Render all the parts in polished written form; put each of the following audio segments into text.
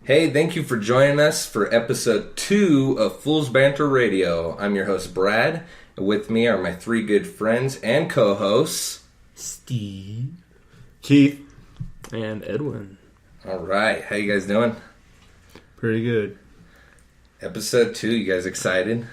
Hey, thank you for joining us for episode 2 of Fool's Banter Radio. I'm your host, Brad, and with me are my 3 good friends and co-hosts, Steve, Keith, and Edwin. All right, how you guys doing? Pretty good. Episode 2, you guys excited?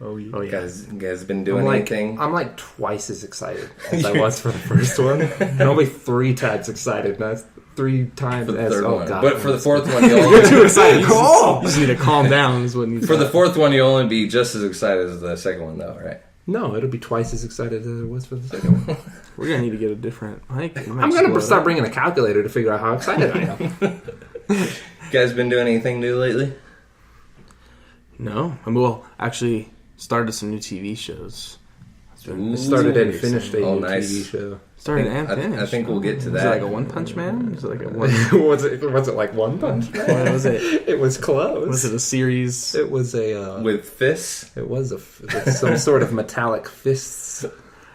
Oh, yeah. You guys been doing anything? I'm like twice as excited as I was for the first one, and only 3 times excited. That's 3 times For the as third one. God. But for the fourth one, you'll only Too excited. You just need to calm down. Is what needs for the fourth one, you'll only be just as excited as the second one, though, right? No, it'll be twice as excited as it was for the second one. We're going to need to get a different mic. I'm going to start bringing a calculator to figure out how excited I am. You guys been doing anything new lately? No. Well, actually, started some new TV shows. Ooh. Started and finished a nice. TV show. Started and finished. I think we'll get to Was that. it like a One Punch Man? Was it like a one? was it like One Punch Man? What was it? It was close. Was it a series? It was a With fists? It was with some sort of metallic fists.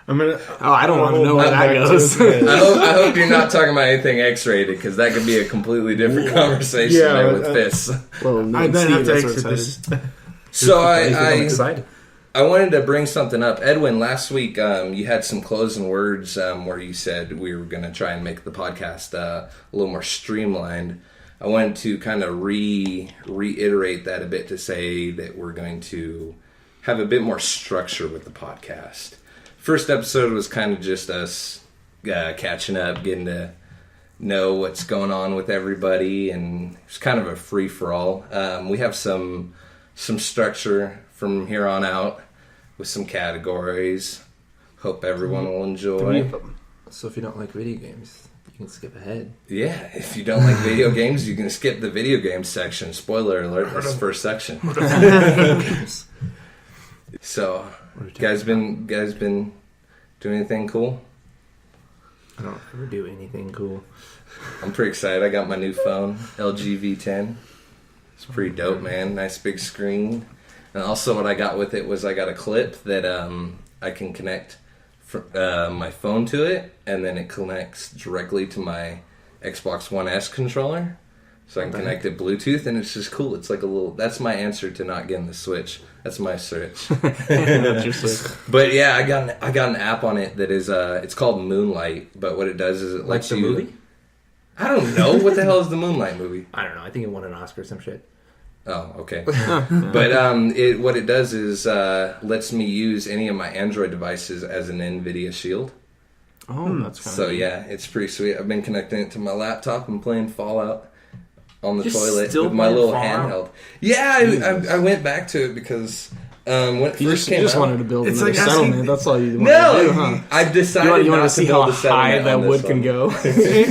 I don't want to know where that goes. I hope you're not talking about anything X-rated, because that could be a completely different conversation there with fists. Well, no, I bet Steve, have to that's exit what this. So I'm excited. I wanted to bring something up. Edwin, last week you had some closing words where you said we were going to try and make the podcast a little more streamlined. I wanted to kind of reiterate that a bit to say that we're going to have a bit more structure with the podcast. First episode was kind of just us catching up, getting to know what's going on with everybody, and it's kind of a free-for-all. We have some structure from here on out with some categories. Hope everyone will enjoy. So if you don't like video games, you can skip ahead. Yeah, if you don't like video games, you can skip the video games section. Spoiler alert, that's the first section. So, guys been doing anything cool? I don't ever do anything cool. I'm pretty excited. I got my new phone, LG V10. It's pretty dope, man. Nice big screen. And also what I got with it was I got a clip that I can connect my phone to it, and then it connects directly to my Xbox One S controller. So I can connect it Bluetooth, and it's just cool. It's like a little... That's my answer to not getting the Switch. That's my Switch. That's your Switch. But yeah, I got an app on it that is... it's called Moonlight, but what it does is it Like lets the you... movie? I don't know. What the hell is the Moonlight movie? I don't know. I think it won an Oscar or some shit. Oh, okay. But what it does is lets me use any of my Android devices as an Nvidia Shield. Oh, that's kind So yeah, it's pretty sweet. I've been connecting it to my laptop and playing Fallout on the toilet with my little handheld. Yeah, I went back to it because when it first came out... You just wanted to build another settlement. That's all you wanted to do, huh? I decided you not want to see build how a settlement high that on this wood one. can go.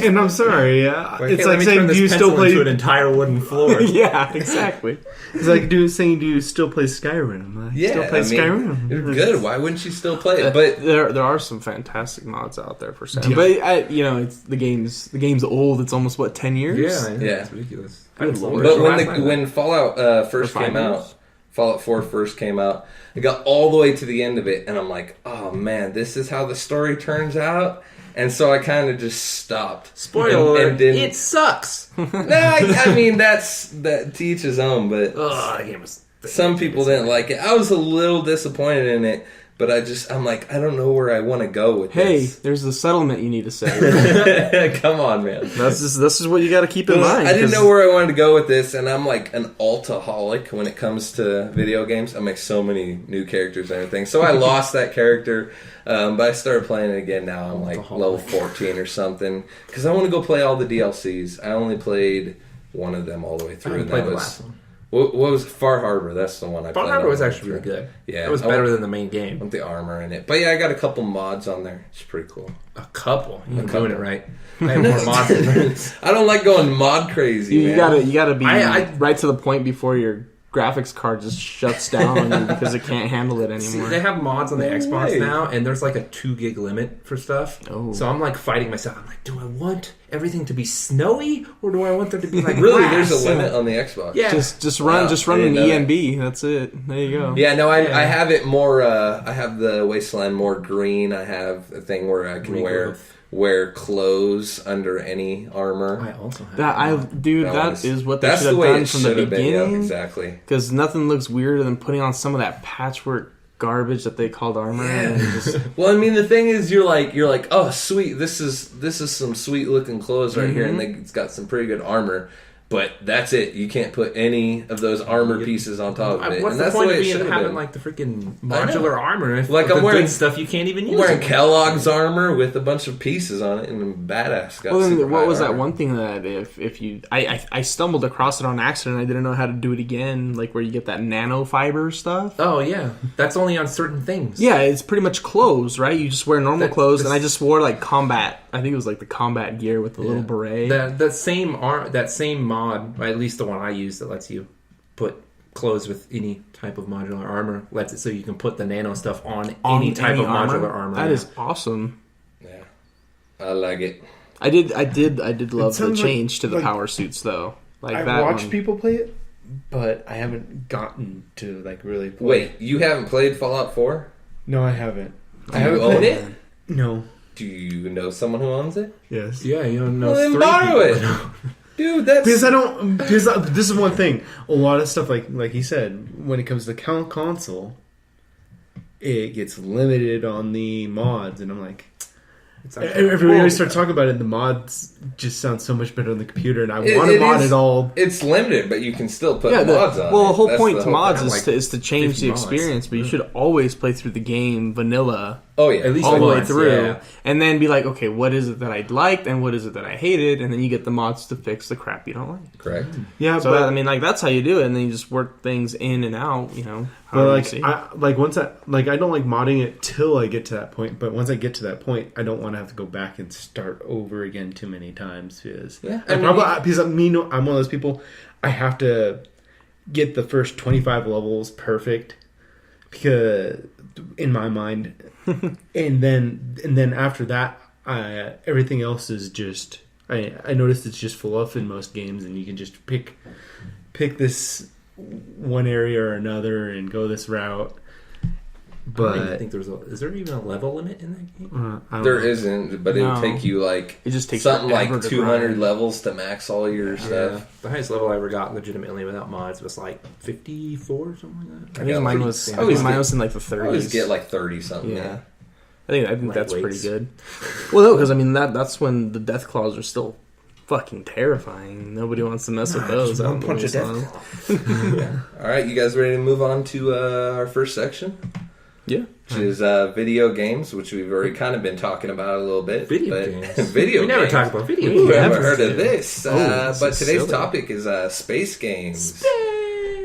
And I'm sorry, it's like saying, do you still play... an entire wooden floor? Yeah, exactly. It's like saying, do you still play Skyrim? Yeah, still play Skyrim. It's good. Why wouldn't you still play it? But there are some fantastic mods out there for Skyrim. But it's the game's old. It's almost 10 years. Yeah. It's ridiculous. Good lord. But when Fallout first came out, Fallout 4 first came out, I got all the way to the end of it, and I'm like, oh man, this is how the story turns out? And so I kind of just stopped. Spoiler, and didn't... it sucks. No, I mean, that to each his own, but That game was... some people didn't like it. I was a little disappointed in it, but I'm like, I don't know where I want to go with this. There's a settlement you need to say. Come on, man. This is what you got to keep in mind. I didn't know where I wanted to go with this, and I'm like an altaholic when it comes to video games. I make so many new characters and everything. So I lost that character, but I started playing it again now. I'm like level 14 or something, because I want to go play all the DLCs. I only played one of them all the way through, and that the was... last one. What was Far Harbor? That's the one I played. Far Harbor was actually really good. Yeah. It was better than the main game. With the armor in it. But yeah, I got a couple mods on there. It's pretty cool. A couple? You're doing it right. I have more mods than friends. I don't like going mod crazy, man. You gotta be right to the point before your graphics card just shuts down on you because it can't handle it anymore. See, they have mods on the Xbox now, and there's like a 2 gig limit for stuff. Oh. So I'm like fighting myself. I'm like, do I want everything to be snowy, or do I want there to be like really? grass? There's a limit on the Xbox. Yeah, just run an ENB. That's it. There you go. Yeah, no, I have it more. I have the wasteland more green. I have a thing where I can wear clothes under any armor. I also have that is what they should have done from the beginning. Yeah, exactly. Because nothing looks weirder than putting on some of that patchwork garbage that they called armor. Yeah. And just... Well, I mean, the thing is, you're like, oh, sweet, this is some sweet looking clothes right here, and it's got some pretty good armor. But that's it. You can't put any of those armor pieces on top of it. What's and the that's point the way of it having been. like the freaking modular armor? If like I'm wearing good stuff you can't even use. I'm wearing Kellogg's armor with a bunch of pieces on it, and badass. Well, then what was that one thing that if you I stumbled across it on accident? I didn't know how to do it again. Like where you get that nanofiber stuff. Oh yeah, that's only on certain things. Yeah, it's pretty much clothes, right? You just wear normal clothes, and I just wore like combat. I think it was like the combat gear with the little beret. That same mod, at least the one I use, that lets you put clothes with any type of modular armor, lets it so you can put the nano stuff on any type of modular armor. That is awesome. Yeah, I like it. I did love the change to the power suits though. Like I watched people play it, but I haven't gotten to like really play. Wait, you haven't played Fallout 4? No, I haven't. I haven't played it. No. Do you know someone who owns it? Yes. Yeah, you don't know. Well, then borrow it, dude. That's because I don't. Because this is one thing. A lot of stuff, like he said, when it comes to console, it gets limited on the mods, and I'm like, everybody starts talking about it. And the mods just sound so much better on the computer, and I want to mod it all. It's limited, but you can still put mods on. Well, the whole point to mods like is to change the experience, but you should always play through the game vanilla. Oh yeah, at least all the way once, through, and then be like, okay, what is it that I liked, and what is it that I hated, and then you get the mods to fix the crap you don't like. Correct. Yeah, so like that's how you do it, and then you just work things in and out. But once I don't like modding it till I get to that point. But once I get to that point, I don't want to have to go back and start over again too many times because I'm one of those people. I have to get the first 25 levels perfect because in my mind. and then after that, everything else is just. I noticed it's just fluff in most games, and you can just pick this one area or another and go this route. But I think is there even a level limit in that game? There isn't, but it would take you like it just takes something like 200 grind. Levels to max all your stuff. The highest level I ever got legitimately without mods was like 54 or something like that. I think mine was in like the 30s. I always get like 30 something. Yeah. I think that's pretty good. Well, no, because I mean that's when the death claws are still fucking terrifying. Nobody wants to mess with those. One punch of death claw. All right, you guys ready to move on to our first section? Yeah. Which is video games, which we've already kind of been talking about a little bit. Video games. We never talked about video games. games. Never heard of this. But today's silly. topic is space games.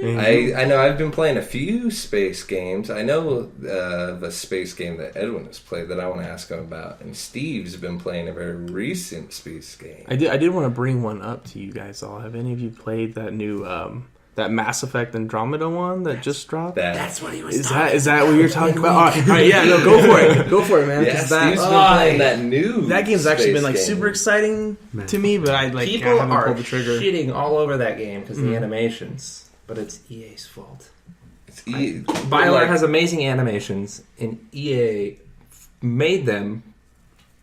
I know I've been playing a few space games. I know the space game that Edwin has played that I want to ask him about. And Steve's been playing a very recent space game. I did want to bring one up to you guys all. Have any of you played that new that Mass Effect Andromeda one that just dropped? That's what he was Is that what you're talking about? All right, yeah, no, go for it. Go for it, man. Yeah, Steve's been playing that new that game's actually been like game. super exciting to me, but I People haven't are pulled the trigger. shitting all over that game because of the animations, but it's EA's fault. Violette has amazing animations, and EA made them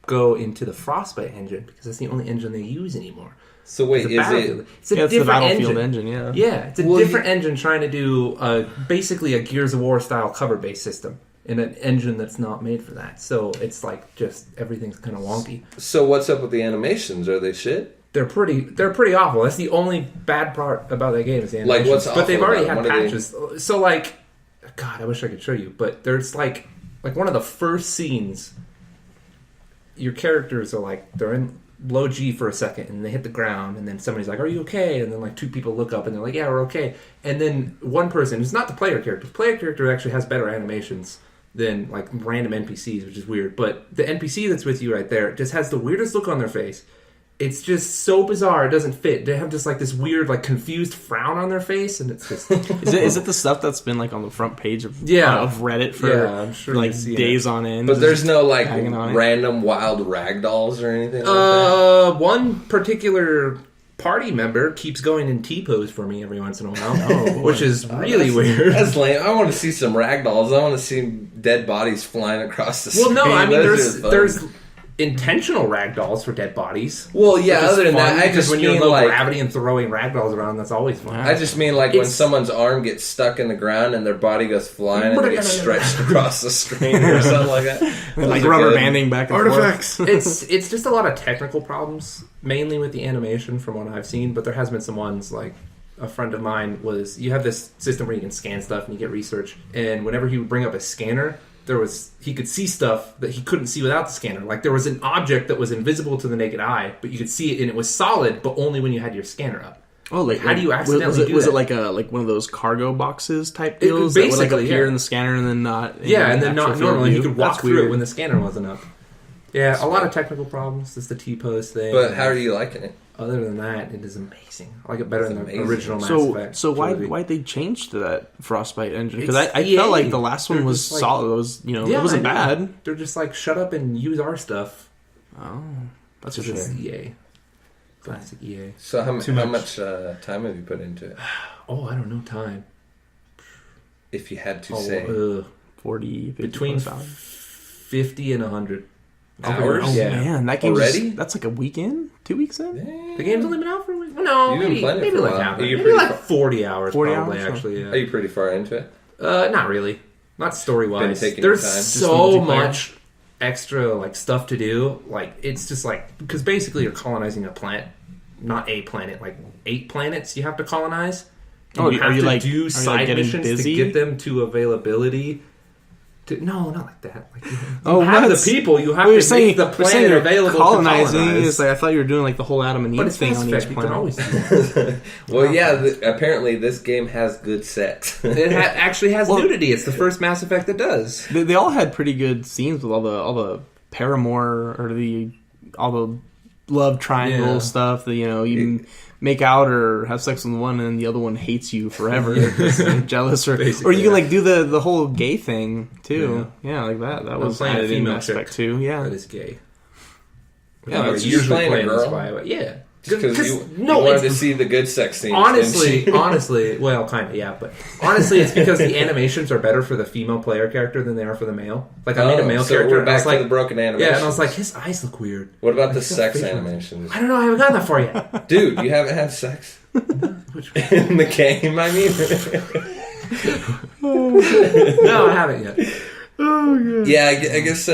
go into the Frostbite engine because that's the only engine they use anymore. So wait, It's a different the Battlefield engine. Yeah, it's a different engine trying to do basically a Gears of War style cover-based system in an engine that's not made for that. So it's like just everything's kind of wonky. So what's up with the animations? Are they shit? They're pretty awful. That's the only bad part about that game is the animations. Like what's awful? But they've already had about patches. So like, God, I wish I could show you. But there's like one of the first scenes. Your characters are like they're in low G for a second, and they hit the ground, and then somebody's like, "Are you okay?" And then like two people look up, and they're like, "Yeah, we're okay." And then one person, it's not the player character. The player character actually has better animations than like random NPCs, which is weird. But the NPC that's with you right there just has the weirdest look on their face. it's just so bizarre. It doesn't fit. They have just like this weird, like confused frown on their face, and it's just. Is it the stuff that's been like on the front page of Reddit for I'm sure like days on end? But there's no like random wild ragdolls or anything. Like that? One particular party member keeps going in T-pose for me every once in a while, which is really weird. That's lame. I want to see some ragdolls. I want to see dead bodies flying across the screen. Well, no, I mean there's intentional ragdolls for dead bodies. Well, yeah. Other than that, I just when mean you're low like gravity and throwing ragdolls around, that's always fun. I just mean like when someone's arm gets stuck in the ground and their body goes flying and it gets stretched across the screen or something like that. Like rubber banding back and artifacts. It's just a lot of technical problems, mainly with the animation from what I've seen. But there has been some ones like a friend of mine you have this system where you can scan stuff and you get research, and whenever he would bring up a scanner. He could see stuff that he couldn't see without the scanner. Like there was an object that was invisible to the naked eye, but you could see it and it was solid, but only when you had your scanner up. Oh, like how do you accidentally do that? Was it like one of those cargo boxes type deals that would like appear in the scanner and then not? And then not normally. You could walk through it when the scanner wasn't up. Yeah, a lot of technical problems. It's the T-pose thing. But how are you liking it? Other than that, it is amazing. I like it better than the original Mass Effect. So why'd they change to that Frostbite engine? Because I felt like the last one was solid. It was it wasn't bad. They're just like shut up and use our stuff. Oh, that's just EA. Classic EA. So how much time have you put into it? Oh, I don't know time. If you had to say 40, 50 between 50 and 100. Hours? Oh man, that game already? That's like a week in, 2 weeks in. Dang. The game's only been out for a week. Well, no, maybe like half. Maybe like 40 hours. 40 probably, hours? actually. Yeah. Are you pretty far into it? Not really. Not story wise. There's so much extra like stuff to do. Like it's just like because basically you're colonizing a planet, not a planet, like 8 planets you have to colonize. And you have to do side missions to get them to availability. No, not like that. Like, you have the people. You have to make the planet available colonizing. to colonize. It's like I thought you were doing like the whole Adam and Eve thing on each planet. Always do that. Well, yeah. Apparently, this game has good sex. It actually has nudity. It's the first Mass Effect that does. They all had pretty good scenes with all the paramour or all the love triangle stuff. That you make out or have sex with one and the other one hates you forever. Jealous or you can like do the whole gay thing too. Yeah, like that. That was playing in Mass Effect 2. Yeah, that is gay. Yeah, but you're playing a girl. Yeah. Because you wanted to see the good sex scenes. Honestly, well, kind of, yeah. But honestly, it's because the animations are better for the female player character than they are for the male. Like, I made a male character. We're back to the broken animations. Yeah, and I was like, his eyes look weird. What about the sex animations? I don't know. I haven't gotten that far yet. Dude, you haven't had sex? In the game, I mean. No, I haven't yet. Oh, God. Yeah, I guess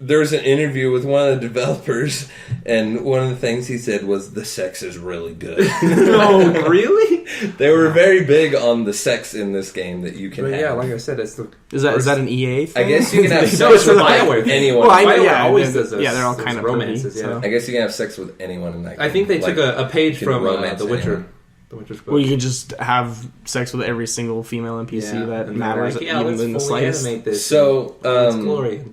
there was an interview with one of the developers, and one of the things he said was the sex is really good. Oh, really? They were very big on the sex in this game that you can have. Yeah, like I said, it's the is that an EA thing? I guess you can have sex with anyone. Well, BioWare always does those. Yeah, they're all kind of romances. Pretty, yeah, I guess you can have sex with anyone in that game. I think they took a page from The Witcher. Anyone. The Witcher's book. Well, you can just have sex with every single female NPC that matters, like, even in the slightest. So, glory.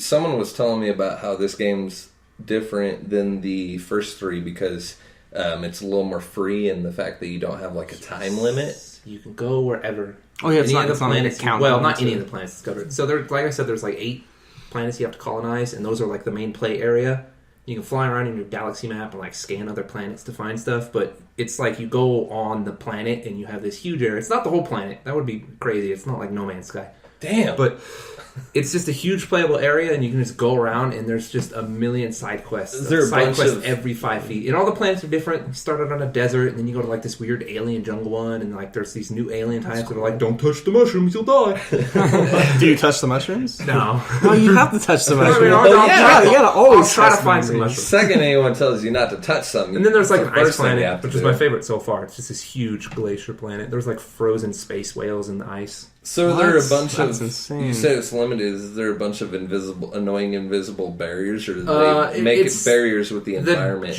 Someone was telling me about how this game's different than the first 3 because it's a little more free in the fact that you don't have like a time limit. You can go wherever. Oh yeah, it's any not of the planets. Not any of the the planets discovered. So there, like I said, there's like 8 planets you have to colonize, and those are like the main play area. You can fly around in your galaxy map and like scan other planets to find stuff, but it's like you go on the planet and you have this huge area. It's not the whole planet. That would be crazy. It's not like No Man's Sky. Damn. But it's just a huge playable area, and you can just go around, and there's just a million side quests. Is there a side bunch quests of every 5 feet, and all the planets are different. You start out on a desert, and then you go to like this weird alien jungle one, and like there's these new alien types that are like, "Don't touch the mushrooms, you'll die." Do you touch the mushrooms? No. No, you have to touch the mushrooms. You gotta always try to find some mushrooms. Second, anyone tells you not to touch something. And then there's like an ice planet, which is my favorite so far. It's just this huge glacier planet. There's like frozen space whales in the ice. So there are a bunch of. Insane. You said it's limited. Is there a bunch of annoying invisible barriers, or do they make it barriers with the environment?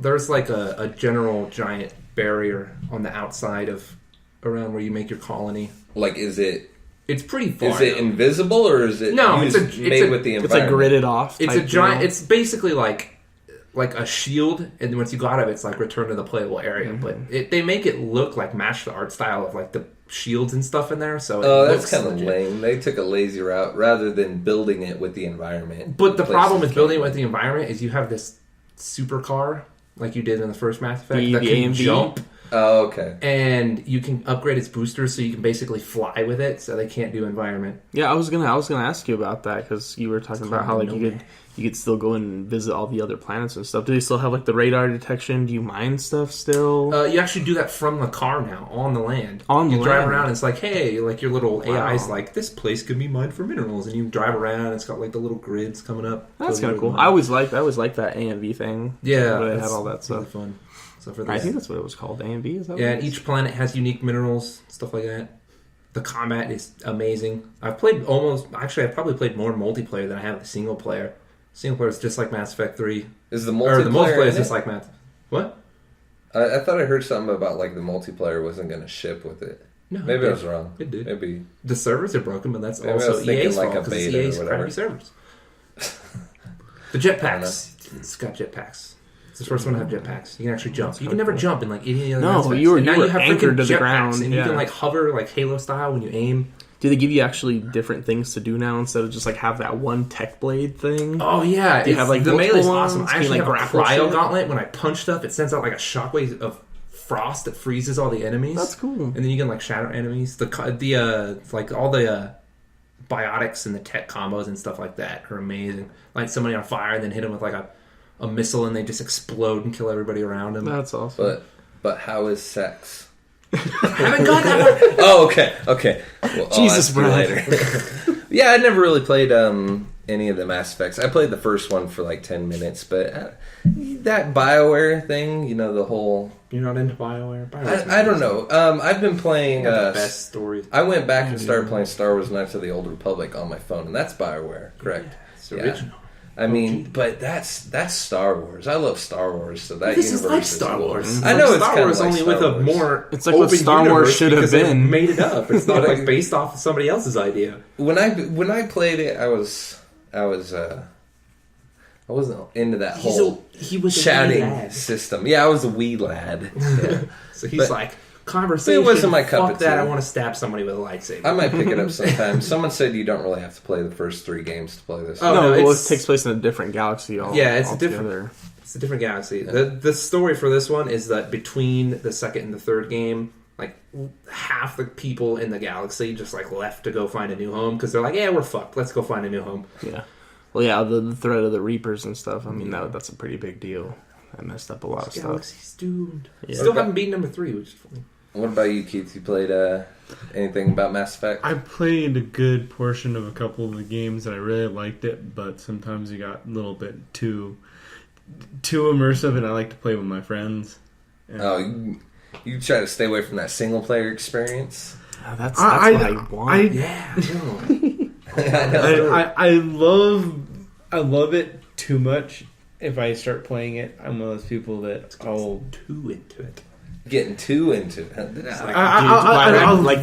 There's like a general giant barrier on the outside of around where you make your colony. Like, is it? It's pretty far. Is it invisible, or is it made with the environment? It's like gridded off. It's a giant. It's basically like like a shield, and once you go out of it, it's like return to the playable area. But they make it look like match the art style of like the shields and stuff in there. So that's kind of lame. They took a lazy route rather than building it with the environment. But the problem with building it with the environment is you have this supercar like you did in the first Mass Effect that can jump. Oh, okay. And you can upgrade its boosters so you can basically fly with it, so they can't do environment. Yeah, I was gonna ask you about that because you were talking about how like you could still go and visit all the other planets and stuff. Do they still have like the radar detection? Do you mine stuff still? You actually do that from the car now on the land. You drive around and it's like, hey, like your little AI's like, this place could be mined for minerals, and you drive around and it's got like the little grids coming up. That's kind of cool. I always liked that AMV thing. Yeah, where they had all that stuff. Really fun. So for I think that's what it was called. AMV, is that? Yeah, and each planet has unique minerals, stuff like that. The combat is amazing. I've probably played more multiplayer than I have the single player. Single player is just like Mass Effect 3. Is the multiplayer is just like Mass... What? I thought I heard something about like the multiplayer wasn't going to ship with it. No, maybe I was wrong. It did. Maybe the servers are broken, but that's maybe also EA's like fault because EA's crappy servers. The jetpacks. It's got jetpacks. It's the first one to have jetpacks. You can actually jump. You can never jump in like any other. No, you were anchored to the ground, and you can like hover like Halo style when you aim. Do they give you actually different things to do now instead of just like have that one tech blade thing? Oh yeah, do you have like the melee's awesome. I actually like have a cryo gauntlet. When I punch stuff, it sends out like a shockwave of frost that freezes all the enemies. That's cool. And then you can like shatter enemies. The like all the biotics and the tech combos and stuff like that are amazing. Like somebody on fire and then hit them with like a missile and they just explode and kill everybody around them. That's awesome. But how is sex? I haven't got that one. Oh, okay. Well, Jesus, Brad. Yeah, I never really played any of the Mass Effects. I played the first one for like 10 minutes, but that BioWare thing, the whole... You're not into BioWare? I don't know. I've been playing... the best stories. I went back and started playing Star Wars Knights of the Old Republic on my phone, and that's BioWare, correct? Yeah, it's original. I mean, but that's Star Wars. I love Star Wars, so that this universe is like Star Wars. I know it's Star kind Wars of like only Star with Wars. A more. It's like what Star Wars should have been. Made it up. It's not like based off of somebody else's idea. When I played it, I wasn't into that whole chatting system. Yeah, I was a wee lad. Yeah. So he's like, conversation. It wasn't my cup of tea. That I want to stab somebody with a lightsaber. I might pick it up sometime. Someone said you don't really have to play the first 3 games to play this. Oh no, it takes place in a different galaxy. It's a different galaxy. Yeah. The story for this one is that between the second and the third game, like half the people in the galaxy just like left to go find a new home because they're like, yeah, we're fucked. Let's go find a new home. Yeah. Well, yeah, the threat of the Reapers and stuff. I mean, that's a pretty big deal. I messed up a lot of stuff. Galaxy's doomed. Yeah. Still haven't beaten number 3, which is funny. What about you, Keith? You played anything about Mass Effect? I played a good portion of a couple of the games and I really liked it, but sometimes it got a little bit too immersive, and I like to play with my friends. And you try to stay away from that single player experience? That's what I want. I love it too much. If I start playing it, I'm one of those people that too into it. Getting too into it. Like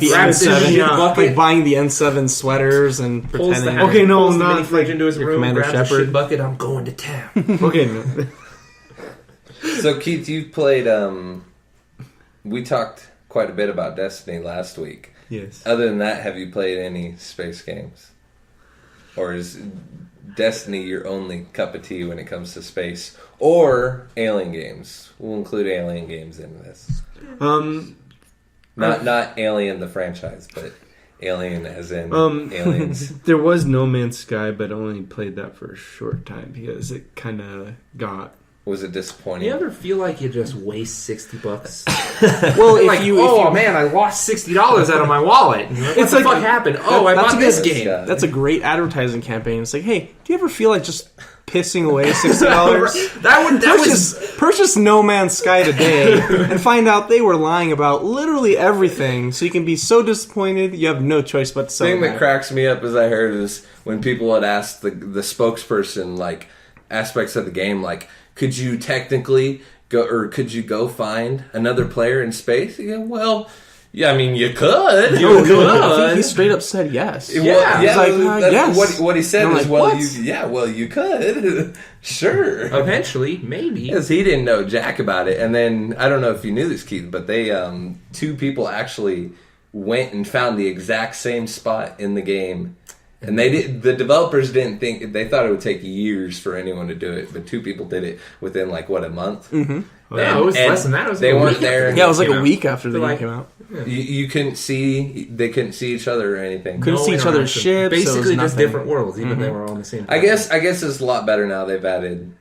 the N7, like buying the N7 sweaters and pretending. Okay, no, I'm not like into his room, Commander grabs Shepard. a shit bucket. I'm going to town. Okay. So Keith, you played. We talked quite a bit about Destiny last week. Yes. Other than that, have you played any space games, or is Destiny your only cup of tea when it comes to space or alien games? We'll include alien games in this. Not Alien the franchise, but Alien as in aliens. There was No Man's Sky, but I only played that for a short time because it kind of got... Was it disappointing? You ever feel like you just waste $60? Well, like, man, I lost $60 out of my wallet. What the fuck happened? I bought this game. That's a great advertising campaign. It's like, hey, do you ever feel like just pissing away $60? Purchase No Man's Sky today and find out they were lying about literally everything. So you can be so disappointed you have no choice but to sell. The thing that cracks me up, as I heard, is when people would ask the spokesperson like aspects of the game, like, could you technically go, or could you go find another player in space? Yeah, well, Yeah, I mean, you could. I think he straight up said yes. Yeah, He's like, yes. What he said is, like, well, you could. Sure. Eventually, maybe. Because he didn't know jack about it. And then, I don't know if you knew this, Keith, but they, 2 people actually went and found the exact same spot in the game. And the developers didn't think, they thought it would take years for anyone to do it, but 2 people did it within a month? Mm-hmm. Yeah, it was less than that. It was they weren't there. Yeah, it was like a week after the game came out. Yeah. You couldn't see, they couldn't see each other or anything. Couldn't see each other's ships. Basically, just different worlds, even they were all on the same time. I guess it's a lot better now. They've added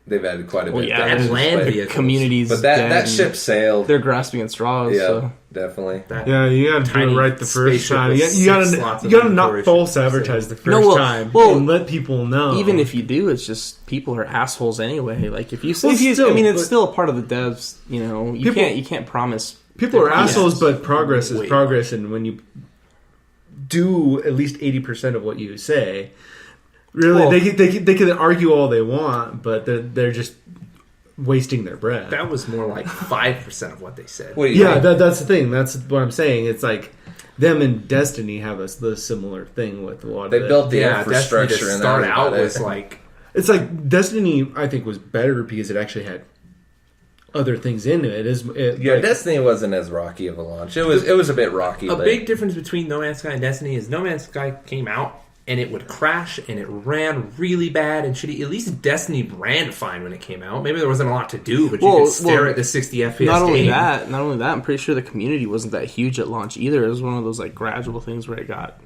quite a bit. Yeah, and land vehicles. Communities, but that ship sailed. They're grasping at straws. Yeah, so. definitely. You gotta do it right the first time. You gotta not false advertise the first time and let people know. Even if you do, it's just people are assholes anyway. Like if you say, it's still a part of the devs. You can't promise. People are assholes, but progress is progress, and when you do at least 80% of what you say, really, they can argue all they want, but they're just wasting their breath. That was more like 5% of what they said. That's the thing. That's what I'm saying. It's like them and Destiny have a similar thing with a lot of They built the infrastructure Destiny to start out was like... It's like Destiny, I think, was better because it actually had other things in it. Destiny wasn't as rocky of a launch. It was a bit rocky. A big difference between No Man's Sky and Destiny is No Man's Sky came out and it would crash and it ran really bad and shitty. At least Destiny ran fine when it came out. Maybe there wasn't a lot to do, but you could stare at the 60 FPS not only game. Not only that, I'm pretty sure the community wasn't that huge at launch either. It was one of those gradual things where it got...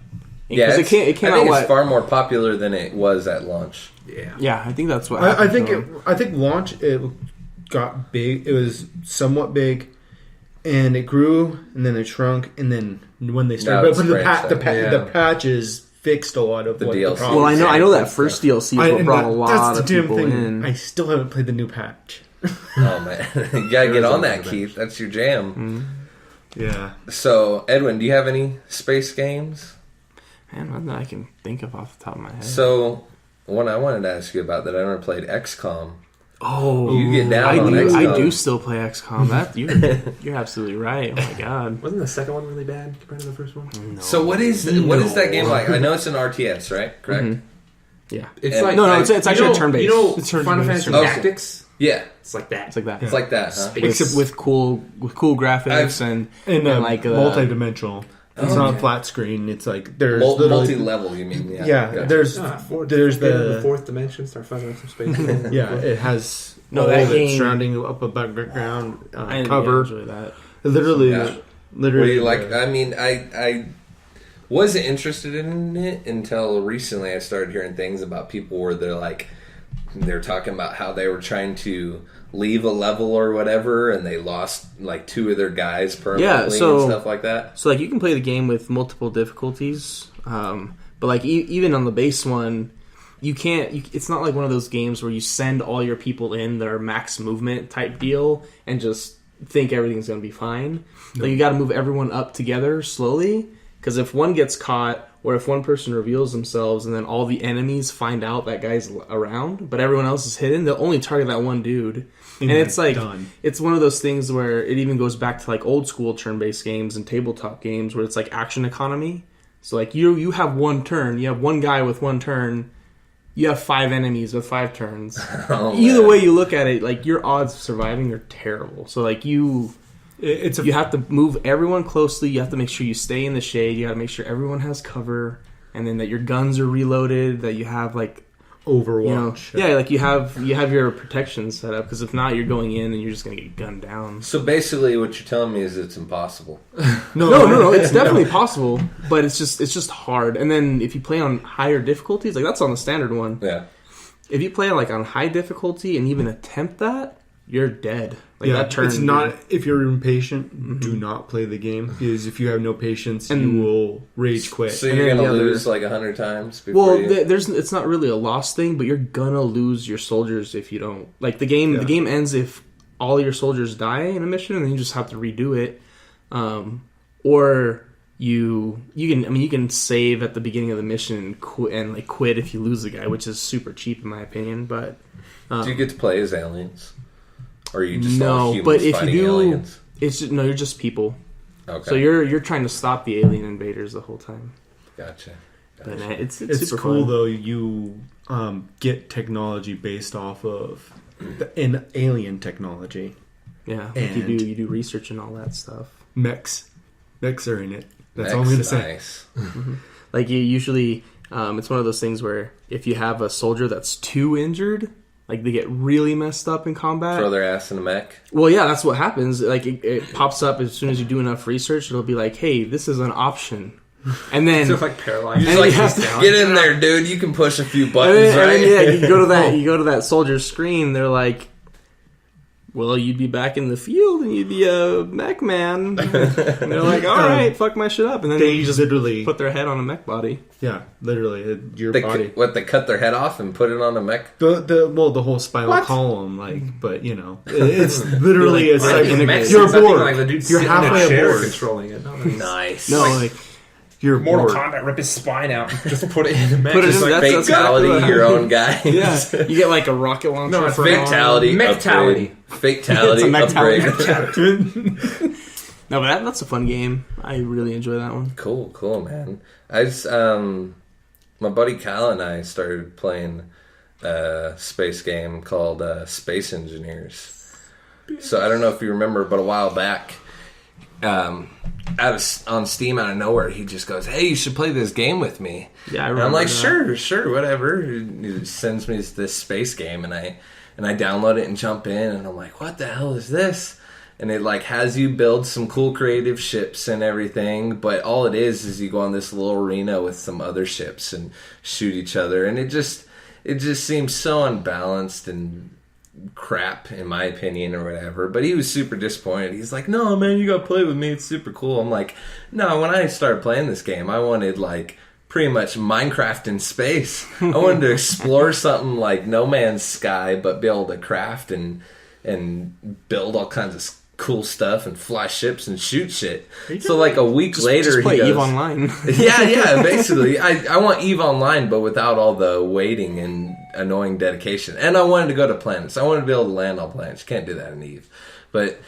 Yeah, it came I think out it's far more popular than it was at launch. Yeah, I think that's what happened. I think launch, it got big. It was somewhat big, and it grew, and then it shrunk, and then when they started, the patches fixed a lot of the what DLC. The problem. Well, I know that first DLC brought a lot of people in. I still haven't played the new patch. Oh man, you gotta get on that, Keith. That's your jam. Mm-hmm. Yeah. So, Edwin, do you have any space games? Man, nothing I can think of off the top of my head. So, one I wanted to ask you about that I never played, XCOM. Oh, you get down on XCOM. I do still play XCOM. You're absolutely right. Oh my god, wasn't the second one really bad compared to the first one? No. So what is that game like? I know it's an RTS, right? Correct. Mm-hmm. Yeah, it's it's actually a turn-based. It's Final Fantasy Tactics. Yeah, it's like that. It's like that. It's like that, huh? Except with cool graphics and like multi-dimensional. It's not flat screen. It's like there's multi-level. You mean? Yeah. Gotcha. There's the fourth dimension. Start finding some space. Yeah, it has that game surrounding up a background I cover. Enjoy that. Literally. I mean, I wasn't interested in it until recently. I started hearing things about people where they're talking about how they were trying to leave a level or whatever, and they lost 2 of their guys permanently and stuff like that. So you can play the game with multiple difficulties, but even on the base one, you can't. It's not like one of those games where you send all your people in their max movement type deal and just think everything's going to be fine. No. You got to move everyone up together slowly, because if one gets caught, or if one person reveals themselves and then all the enemies find out that guy's around, but everyone else is hidden, they'll only target that one dude. And it's it's one of those things where it even goes back to old school turn-based games and tabletop games where it's action economy. So you have one turn, you have one guy with one turn, you have 5 enemies with 5 turns. Either way you look at it, your odds of surviving are terrible. So you have to move everyone closely. You have to make sure you stay in the shade. You got to make sure everyone has cover, and then that your guns are reloaded. That you have Overwatch. You have your protection set up, because if not, you're going in and you're just gonna get gunned down. So basically, what you're telling me is it's impossible. No, it's definitely possible, but it's just hard. And then if you play on higher difficulties, that's on the standard one. Yeah. If you play on high difficulty and even attempt that, you're dead. That turn. It's not. If you're impatient, do not play the game, because if you have no patience, you will rage quit. So you're gonna lose 100 times. It's not really a loss thing, but you're gonna lose your soldiers if you don't. The game. Yeah. The game ends if all your soldiers die in a mission, and then you just have to redo it. Or you can save at the beginning of the mission and quit if you lose the guy, which is super cheap in my opinion. But do you get to play as aliens? Or are you just all humans but if fighting you do, aliens? you're just people. Okay. So you're trying to stop the alien invaders the whole time. Gotcha. But it's It's super cool fun. though. You get technology based off of an alien technology. Yeah, like And- you do research and all that stuff. Mechs are in it. That's all I'm gonna say. Nice. Like you usually, it's one of those things where if you have a soldier that's too injured, like they get really messed up in combat. Throw their ass in a mech. Well, yeah, that's what happens. Like it pops up as soon as you do enough research. It'll be like, hey, this is an option. And then So like paralyzed. Just like, have to- get in there, dude. You can push a few And buttons, then, right? yeah, you go to that soldier's screen. They're like, "Well, you'd be back in the field and you'd be a mech man." And they're like, "All right, fuck my shit up." And then They you just literally, put their head on a mech body. yeah, literally your They, body. they cut their head off and put it on a mech? The whole spinal column, but it's literally You're it's like, like integrated. you're Something bored. like the dude's You're sitting in a halfway chair aboard. controlling it. No, Nice. No, like You're Mortal bored. Kombat, rip his spine out, and just put it in a mech. Put it Just in- like, that's Fatality, exactly what your own guy. yeah, you get like a rocket launcher. No, it's for an arm. Fatality. Mechtality. upgrade. Fatality. It's a upgrade. mechtality. No, but that's a fun game. I really enjoy that one. Cool, man. I just, my buddy Kyle and I started playing a space game called Space Engineers. So I don't know if you remember, but a while back, on Steam out of nowhere, he just goes, "Hey, you should play this game with me." Yeah, I And remember. I'm like, that. sure, whatever. He sends me this space game, and I download it and jump in, and I'm like, what the hell is this? And it like has you build some cool creative ships and everything, but all it is you go on this little arena with some other ships and shoot each other, and it just seems so unbalanced and crap in my opinion or whatever. But he was super disappointed. He's like, "No, man, you gotta play with me, it's super cool." I'm like, no, when I started playing this game, I wanted like pretty much Minecraft in space. I wanted to explore something like No Man's Sky, but be able to craft and build all kinds of cool stuff and fly ships and shoot shit. So like a week later, Just play he goes, EVE Online. yeah, basically. I want EVE Online, but without all the waiting and annoying dedication. And I wanted to go to planets. I wanted to be able to land on planets. You can't do that in EVE. But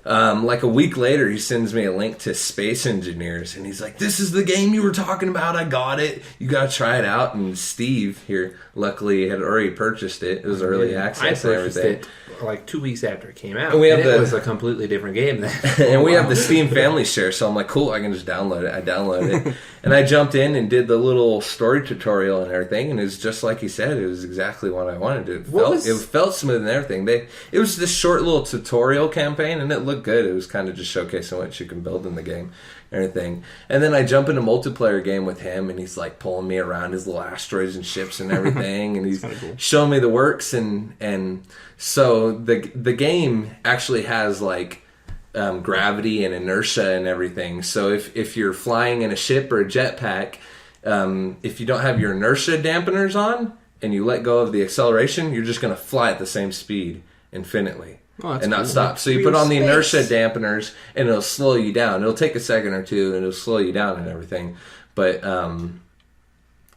like a week later, he sends me a link to Space Engineers, and he's like, "This is the game you were talking about. I got it. You got to try it out." And Steve here, luckily, had already purchased it. It was early I access and purchased everything. it like 2 weeks after it came out, And we have it the- was a completely different game then. And we have the Steam family share, so I'm like, cool, I can just download it. I downloaded it. And I jumped in and did the little story tutorial and everything, and it was just like he said, it was exactly what I wanted to do. It felt smooth and everything. It was this short little tutorial campaign, and it looked good. It was kind of just showcasing what you can build in the game and everything. And then I jump in a multiplayer game with him, and he's like pulling me around his little asteroids and ships and everything, and he's cool. showing me the works, and so the game actually has like gravity and inertia and everything. So if you're flying in a ship or a jetpack, if you don't have your inertia dampeners on and you let go of the acceleration, you're just going to fly at the same speed infinitely and not cool. stop. So you put on the inertia dampeners and it'll slow you down. It'll take a second or two and it'll slow you down and everything.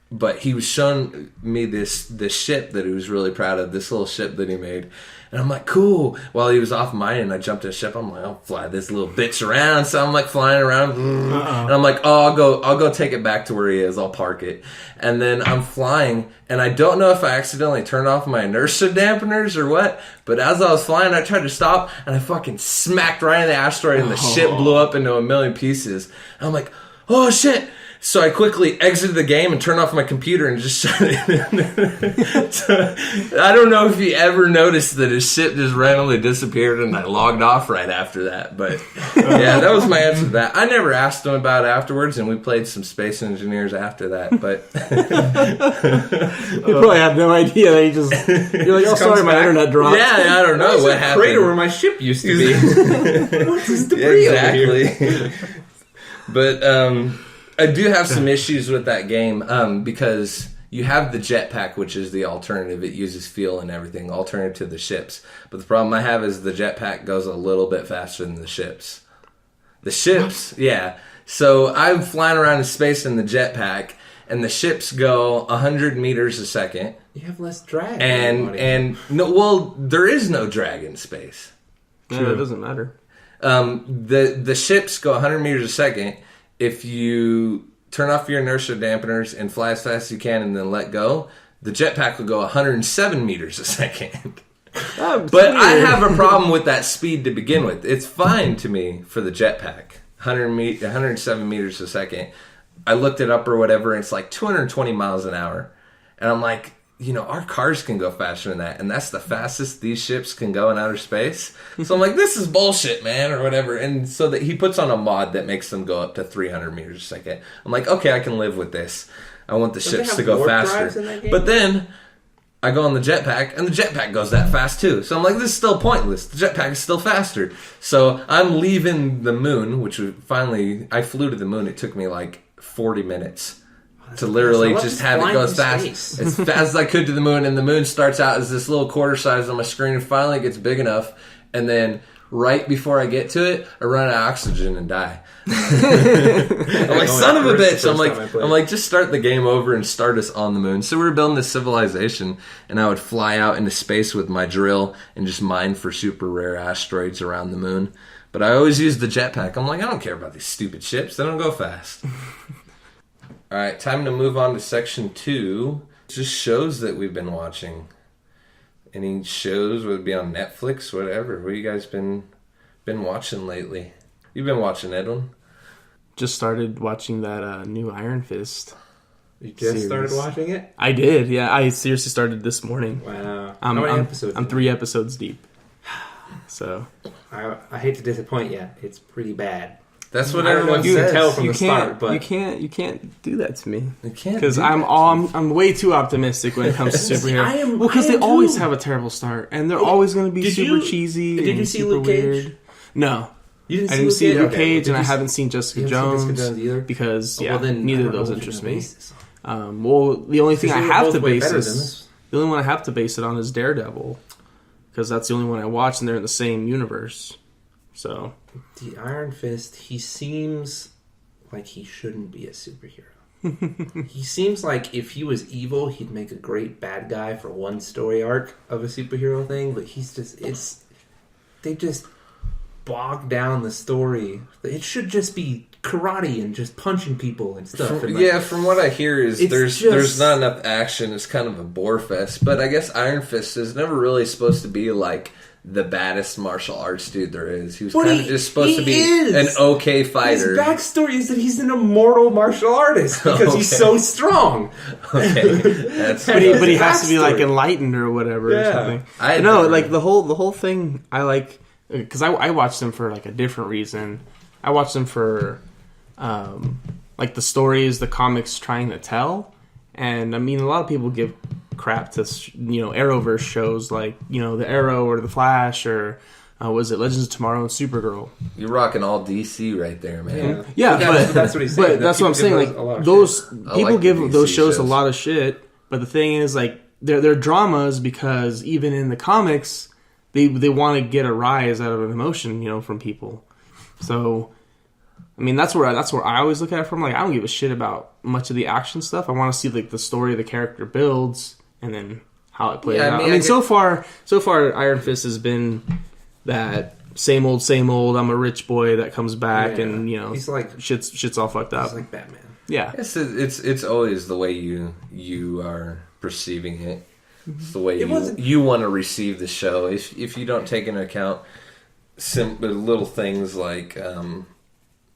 But he was showing me this ship that he was really proud of, this little ship that he made. And I'm like, cool. While he was off mining, I jumped in a ship. I'm like, I'll fly this little bitch around. So I'm like flying around. And I'm like, oh, I'll go take it back to where he is. I'll park it. And then I'm flying. And I don't know if I accidentally turned off my inertia dampeners or what. But as I was flying, I tried to stop. And I fucking smacked right in the asteroid. And the ship blew up into a million pieces. And I'm like, oh, shit. So I quickly exited the game and turned off my computer and just shut it. So, I don't know if you ever noticed that his ship just randomly disappeared and I logged off right after that. But yeah, that was my answer to that. I never asked him about it afterwards, and we played some Space Engineers after that. But You probably had no idea that you're like, oh, sorry, my internet dropped. yeah, I don't know what happened. Crater where my ship used to be. What's this debris over here? Exactly. But I do have some issues with that game because you have the jetpack, which is the alternative. It uses fuel and everything, alternative to the ships. But the problem I have is the jetpack goes a little bit faster than the ships. The ships, yeah. So I'm flying around in space in the jetpack, and the ships go 100 meters a second. You have less drag. And no, well, there is no drag in space. Yeah, it doesn't matter. The ships go 100 meters a second. If you turn off your inertia dampeners and fly as fast as you can and then let go, the jetpack will go 107 meters a second. But I have a problem with that speed to begin with. It's fine to me for the jetpack, 107 meters a second. I looked it up or whatever, and it's like 220 miles an hour. And I'm like, our cars can go faster than that. And that's the fastest these ships can go in outer space. So I'm like, this is bullshit, man, or whatever. And so that he puts on a mod that makes them go up to 300 meters a second. I'm like, okay, I can live with this. I want the ships to go faster. But then I go on the jetpack, and the jetpack goes that fast too. So I'm like, this is still pointless. The jetpack is still faster. So I'm leaving the moon, which finally, I flew to the moon. It took me like 40 minutes to literally just have it go as fast as I could to the moon. And the moon starts out as this little quarter size on my screen, and finally it gets big enough. And then right before I get to it, I run out of oxygen and die. I'm like, son of a bitch. I'm like, just start the game over and start us on the moon. So we were building this civilization, and I would fly out into space with my drill and just mine for super rare asteroids around the moon. But I always use the jetpack. I'm like, I don't care about these stupid ships. They don't go fast. All right, time to move on to section 2. Just shows that we've been watching. Any shows, would it be on Netflix, whatever. What have you guys been watching lately? You've been watching, Edwin? Just started watching that new Iron Fist. You just started watching it? I did, yeah. I seriously started this morning. Wow. How many episodes? I'm 3 episodes deep. So I hate to disappoint you. It's pretty bad. That's what everyone says. You can tell from the start, but you can't do that to me. You can't, because I'm way too optimistic when it comes to superheroes. Because they always have a terrible start, and they're always going to be super cheesy. Did you see Luke Cage? Weird. No, I didn't see Luke Cage, and I haven't seen Jessica Jones either. Because neither of those interest me. The only thing I have to base the only one I have to base it on is Daredevil, because that's the only one I watch, and they're in the same universe. So the Iron Fist, he seems like he shouldn't be a superhero. He seems like if he was evil, he'd make a great bad guy for one story arc of a superhero thing, but they just bog down the story. It should just be karate and just punching people and stuff. From what I hear is there's not enough action. It's kind of a bore fest. But I guess Iron Fist is never really supposed to be like the baddest martial arts dude there is. He was kind of just supposed to be an okay fighter. His backstory is that he's an immortal martial artist because he's so strong. Okay, but he has to be like enlightened or whatever or something. Like the whole thing. I like because I watched him for like a different reason. I watched him for like the stories the comics trying to tell, and I mean a lot of people give crap to Arrowverse shows like the Arrow or the Flash or was it Legends of Tomorrow and Supergirl. You're rocking all DC right there, man. Yeah, but that's what he's saying. But that's what I'm saying. Like those people give those shows a lot of shit, but the thing is like they're dramas because even in the comics they want to get a rise out of an emotion from people. So I mean that's where I always look at it from. Like I don't give a shit about much of the action stuff. I want to see like the story the character builds. And then how it plays out. I mean, so far, Iron Fist has been that same old. I'm a rich boy that comes back, and he's like shit's all fucked up. He's like Batman. Yeah, it's always the way you are perceiving it. It's the way you want to receive the show. If you don't take into account little things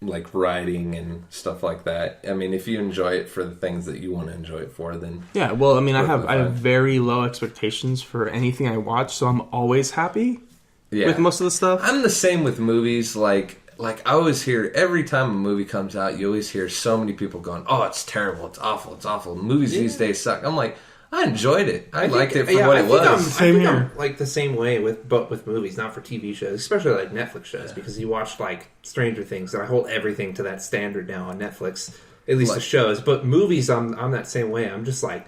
like writing and stuff like that. I mean, if you enjoy it for the things that you want to enjoy it for, then yeah. Well, I mean, I have very low expectations for anything I watch, so I'm always happy with most of the stuff. I'm the same with movies. Like I always hear every time a movie comes out, you always hear so many people going, "Oh, it's terrible, it's awful." Movies these days suck. I'm like, I enjoyed it. I liked it for what it was. I'm like the same way with movies, not for TV shows, especially like Netflix shows, because you watch like Stranger Things, and I hold everything to that standard now on Netflix, at least the shows. But movies, I'm that same way. I'm just like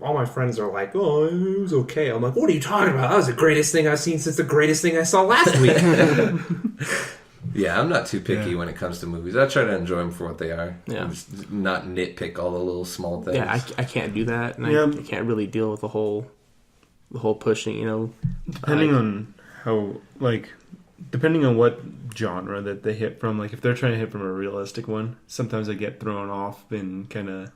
all my friends are like, "Oh, it was okay." I'm like, "What are you talking about? That was the greatest thing I've seen since the greatest thing I saw last week." Yeah, I'm not too picky when it comes to movies. I try to enjoy them for what they are. Yeah. Just not nitpick all the little small things. Yeah, I can't do that. And I can't really deal with the whole pushing, Depending on how, like, depending on what genre that they hit from, like if they're trying to hit from a realistic one, sometimes I get thrown off and kind of.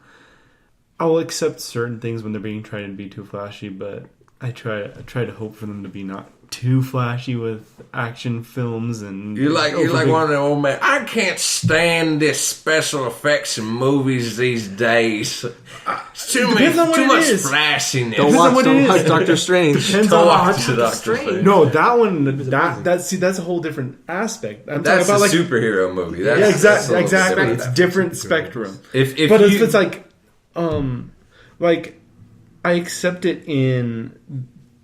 I'll accept certain things when they're being trying to be too flashy, but I try to hope for them to be not too flashy with action films and you're like one of the old man. I can't stand this special effects in movies these days. It's too much flashiness. Don't watch Doctor Strange. Don't watch Doctor Strange. No, that one. That's a whole different aspect. I'm that's talking about a superhero movie. Exactly. It's different spectrum. If it's like I accept it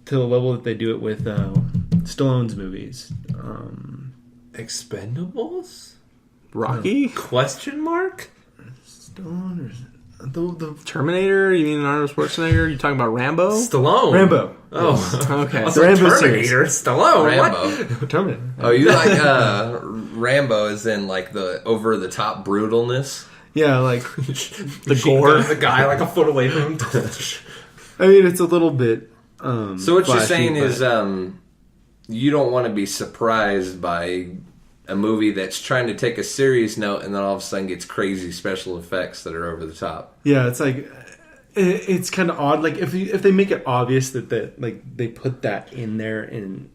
to the level that they do it with Stallone's movies. Expendables? Rocky? Question mark? Stallone or the Terminator? You mean Arnold Schwarzenegger? You talking about Rambo? Stallone. Rambo. Oh, okay. The Rambo Terminator. Stallone. Rambo. Terminator. Oh, you like Rambo is in like the over the top brutalness. Yeah, like the gore. The guy like a foot away from him. I mean, it's a little bit. So what you're saying is, you don't want to be surprised by a movie that's trying to take a serious note and then all of a sudden gets crazy special effects that are over the top. Yeah, it's like it's kind of odd. Like if they make it obvious that like they put that in there and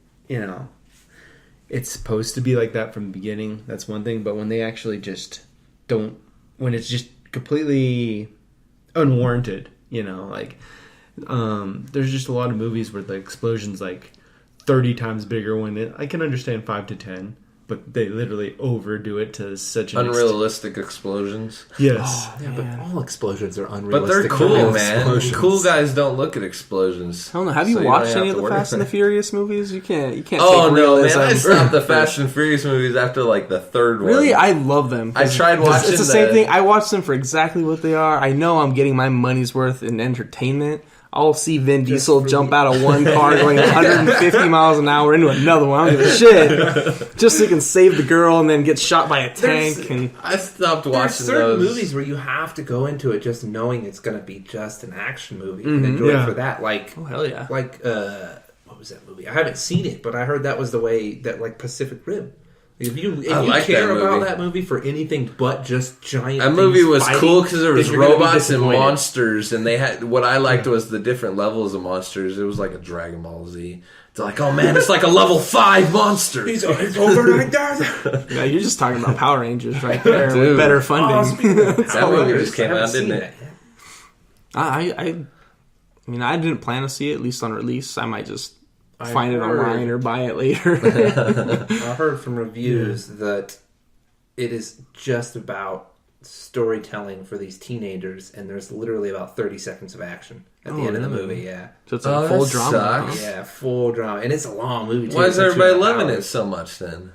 it's supposed to be like that from the beginning. That's one thing, but when they actually just don't. When it's just completely unwarranted, like there's just a lot of movies where the explosion's like 30 times bigger when I can understand 5 to 10, but they literally overdo it to such an unrealistic explosions. Yes. Oh, yeah, but all explosions are unrealistic. But they're cool, man. Cool guys don't look at explosions. I don't know. Have you watched any of the Fast and the Furious movies? You can't. Oh no, man! I stopped the Fast and Furious movies after like the third one. Really, I love them. I tried watching. It's the same thing. I watch them for exactly what they are. I know I'm getting my money's worth in entertainment. I'll see Vin Diesel jump out of one car going 150 miles an hour into another one. I don't give a shit. Just so he can save the girl and then get shot by a tank. And I stopped watching there's certain those movies where you have to go into it just knowing it's going to be just an action movie and enjoy it for that. Like, oh hell yeah! Like what was that movie? I haven't seen it, but I heard that was the way that like Pacific Rim. If you care about that movie for anything but just giant, that movie was cool because there was robots and monsters, and they had what I liked was the different levels of monsters. It was like a Dragon Ball Z. It's like, oh man, it's like a level 5 monster. It's over like that. Yeah, you're just talking about Power Rangers right there with better funding. That movie just came out, didn't it? I mean, I didn't plan to see it, at least on release. I might just find it online or buy it later. I heard from reviews that it is just about storytelling for these teenagers, and there's literally about 30 seconds of action at the end of the movie. Yeah, so it's a full drama. Sucks. Yeah, full drama, and it's a long movie. Why is everybody loving it so much then?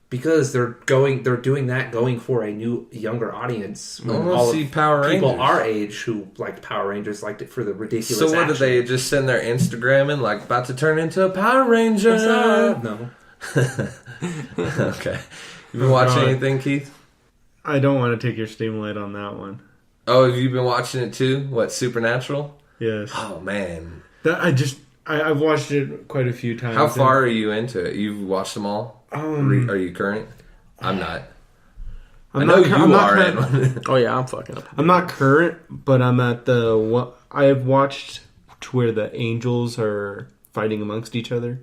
Because they're doing that going for a new younger audience. I want to see Power Rangers. People our age who liked Power Rangers liked it for the ridiculous. So what action. did they just send their Instagram and like about to turn into a Power Ranger? No. Okay. You been watching anything, Keith? I don't want to take your steam light on that one. Oh, have you been watching it too? What, Supernatural? Yes. Oh man, I've watched it quite a few times. How far are you into it? You've watched them all? Are you current? I'm not. I know you are. Oh yeah, I'm fucking up. I'm not current, but I'm at the. I have watched to where the angels are fighting amongst each other.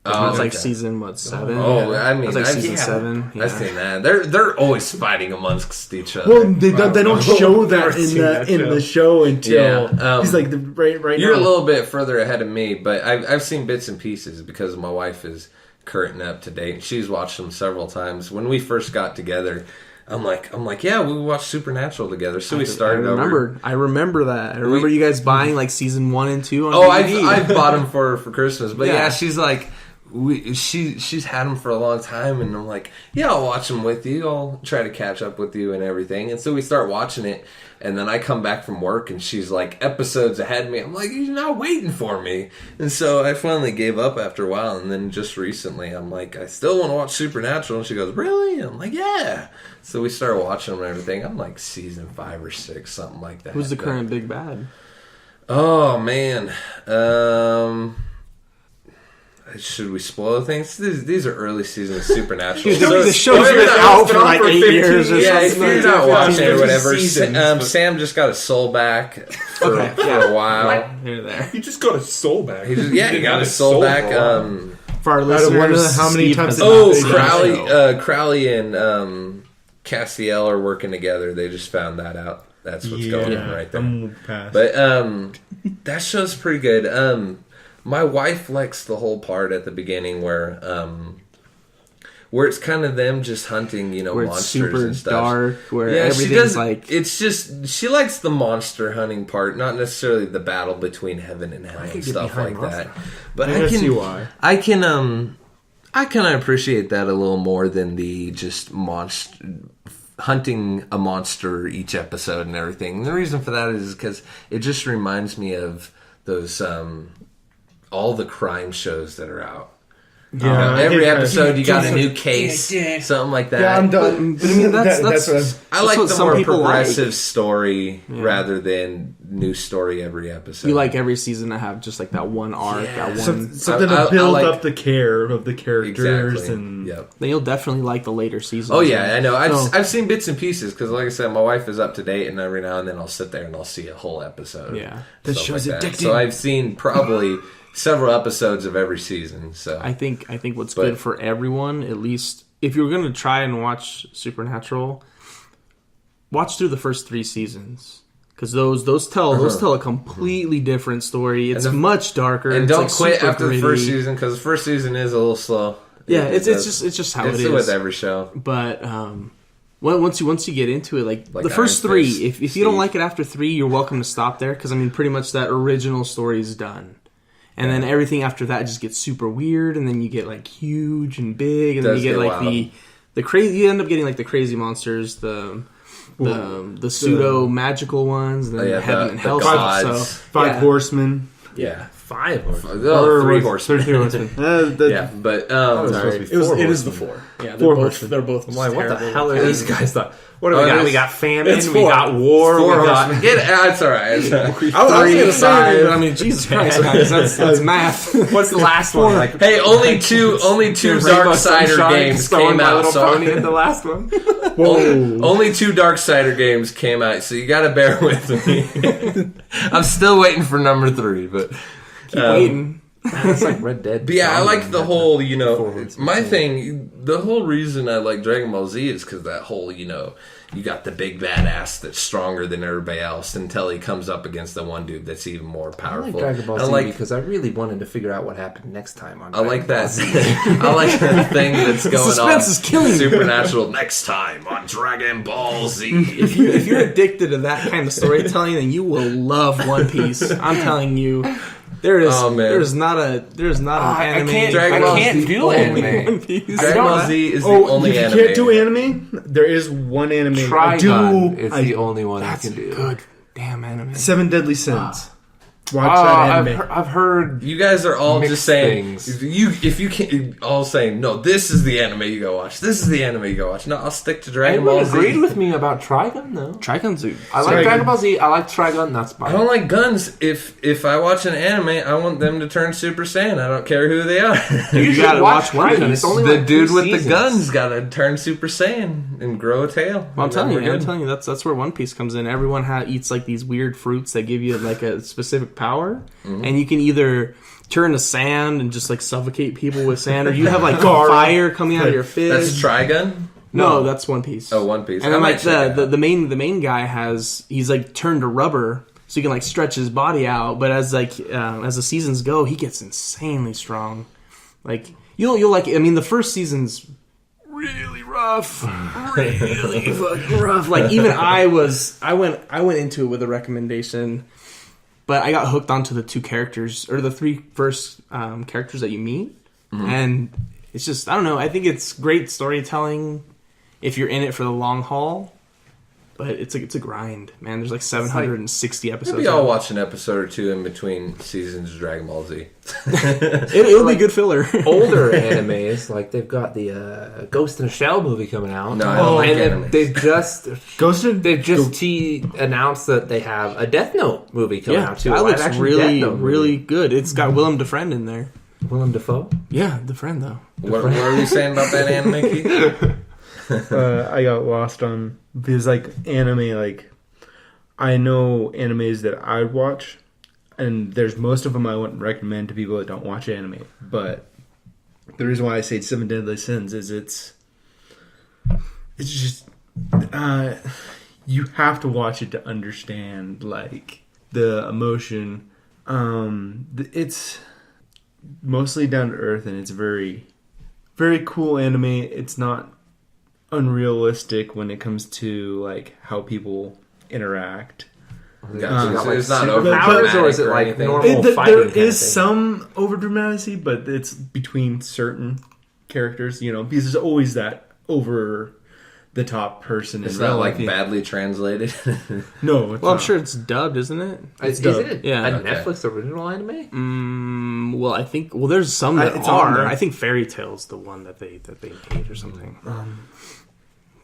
Oh, it's like season 7? Oh, I mean, it's like season 7. Yeah. I've seen that. They're always fighting amongst each other. Well, they don't show that in the show until he's like right. You're now. a little bit further ahead of me, but I've seen bits and pieces because my wife is current and up to date. She's watched them several times. When we first got together, I'm like, yeah, we watched Supernatural together. So we started. I remember that. I remember you guys buying like season 1 and 2 on DVD. I bought them for Christmas. But yeah, she's like. She's had them for a long time, and I'm like, yeah, I'll watch them with you. I'll try to catch up with you and everything. And so we start watching it, and then I come back from work, and she's like episodes ahead of me. I'm like, you're not waiting for me. And so I finally gave up after a while, and then just recently, I'm like, I still want to watch Supernatural. And she goes, really? And I'm like, yeah. So we started watching them and everything. I'm like season 5 or 6, something like that. Who's the current big bad? Oh man, Should we spoil things? These are early seasons of Supernatural. Dude, the show's been out for like 8 years or something. If you're not watching it or whatever, Sam just got a soul back for a while. Here, there. He just got his soul back. He got his soul back. For our listeners, how many times? Crowley and Castiel are working together. They just found that out. That's what's going on right there. But that show's pretty good. My wife likes the whole part at the beginning where it's kind of them just hunting, where monsters super and stuff. Dark, where everything's like... It's just, she likes the monster hunting part, not necessarily the battle between heaven and hell and stuff like that. But I can appreciate that a little more than the just hunting a monster each episode and everything. And the reason for that is because it just reminds me of those all the crime shows that are out. Yeah, every episode you got a new case, something like that. Yeah, I'm done. But I mean, that's I like the more progressive story rather than new story every episode. You like every season to have just like that one arc, that one something to build up the care of the characters, and then you'll definitely like the later seasons. Oh yeah, I know. I've seen bits and pieces because, like I said, my wife is up to date, and every now and then I'll sit there and I'll see a whole episode. Yeah, that show's addicting. So I've seen probably several episodes of every season. So I think what's good for everyone, at least if you're going to try and watch Supernatural, watch through the first 3 seasons, because those tell a completely different story. It's much darker, and it's don't like quit after gritty. the first season, because the first season is a little slow. Yeah, it's just how it is with every show. But once you get into it, like the first 3, if you don't like it after 3, you're welcome to stop there, because I mean, pretty much that original story is done. And then everything after that just gets super weird, and then you get like huge and big, and then you get like the crazy. You end up getting like the crazy monsters, the pseudo magical ones, and then the heaven and hell stuff. So 5 horsemen. Yeah. 5 horsemen. 3 horsemen. 3 horsemen. Yeah, but it is the 4. Yeah, they're both. I'm like, what the terrible. hell are these guys? What do we got? We got famine. It's 4. We got war. 4 we got. horsemen. It's all right. It's all right. I was gonna say, but I mean, Jesus Christ, guys, that's math. What's the last one? Like, hey, only two Darksider games came out. So in the last one. Only 2 Darksider games came out, so you got to bear with me. I'm still waiting for number 3, but keep waiting. It's like Red Dead. But yeah, I like the whole, my thing, the whole reason I like Dragon Ball Z is because that whole, you got the big badass that's stronger than everybody else until he comes up against the one dude that's even more powerful. I like Dragon Ball Z because I really wanted to figure out what happened next time on Dragon Ball Z. I like that thing that's going on. Suspense is killing Supernatural next time on Dragon Ball Z. If you're addicted to that kind of storytelling, then you will love One Piece. I'm telling you. There's not an anime. I can't do anime. Dragon Ball Z is the only anime. You can't do anime? There is one anime. Trigun is the only one I can do. Good damn anime. 7 Deadly Sins. Watch that anime. I've heard. You guys are all just saying things. If you can't all saying no, this is the anime you go watch. This is the anime you go watch. No, I'll stick to Dragon Ball Z. Agreed with me about Trigun though. Trigun's I like Dragon Ball Z. I like Trigun. That's fine. I don't like guns. If I watch an anime, I want them to turn Super Saiyan. I don't care who they are. You gotta watch One Piece. It's only the dude with the guns gotta turn Super Saiyan and grow a tail. Well, I'm telling you, that's where One Piece comes in. Everyone eats like these weird fruits that give you like a specific power. Mm-hmm. And you can either turn to sand and just like suffocate people with sand, or you have like fire coming out of your fist. That's Trigun? No, that's One Piece. Oh, One Piece. And then like the main guy he's like turned to rubber, so he can like stretch his body out. But as the seasons go, he gets insanely strong. Like you'll like. I mean, the first season's really rough, really fucking rough. Like even I went into it with a recommendation. But I got hooked onto the 2 characters, or the 3 first characters that you meet. Mm-hmm. And it's just, I don't know, I think it's great storytelling if you're in it for the long haul. But it's a grind, man. There's like 760 episodes. Maybe I'll watch an episode or 2 in between seasons of Dragon Ball Z. It'll be good filler. Older animes, like they've got the Ghost in a Shell movie coming out. No, I don't like and they've just announced that they have a Death Note movie coming out too. That looks really good. It's got Willem Dafoe in there. Willem Dafoe? Yeah, the friend though. What were we saying about that anime, Keith? I got lost on because anime, I know animes that I'd watch, and there's most of them I wouldn't recommend to people that don't watch anime. But the reason why I say 7 Deadly Sins is it's just you have to watch it to understand the emotion. It's mostly down to earth, and it's very, very cool anime. It's not unrealistic when it comes to how people interact. It's not over powers, or is it like normal fighting? There is some over dramaticy, but it's between certain characters, because there's always that over the top person. It's not badly translated. No, it's well, not. I'm sure it's dubbed, isn't it? Is dubbed. it Yeah. a Okay. Netflix original anime? Well, I think. Well, there's some that it's on are. there. I think Fairy Tale's the one that they made or something.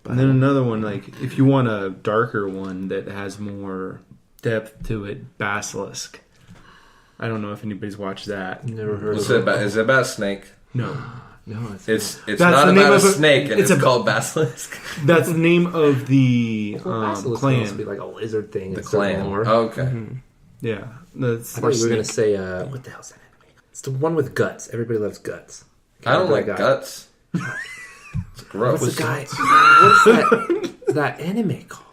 And then another one, if you want a darker one that has more depth to it, Basilisk. I don't know if anybody's watched that. Never heard Is of it it. about? Is it about a snake? No. No, it's It's That's not the name about a of a- snake, and it's it's a- called Basilisk. That's the name of the supposed to clan. be like a lizard thing. The in certain clan. lore. Oh, okay. Yeah. That's I thought you were going to say, what the hell's that anime? It's the one with guts. Everybody loves guts. I don't like That guy. guts. It's gross. What's the guy? What's that anime called?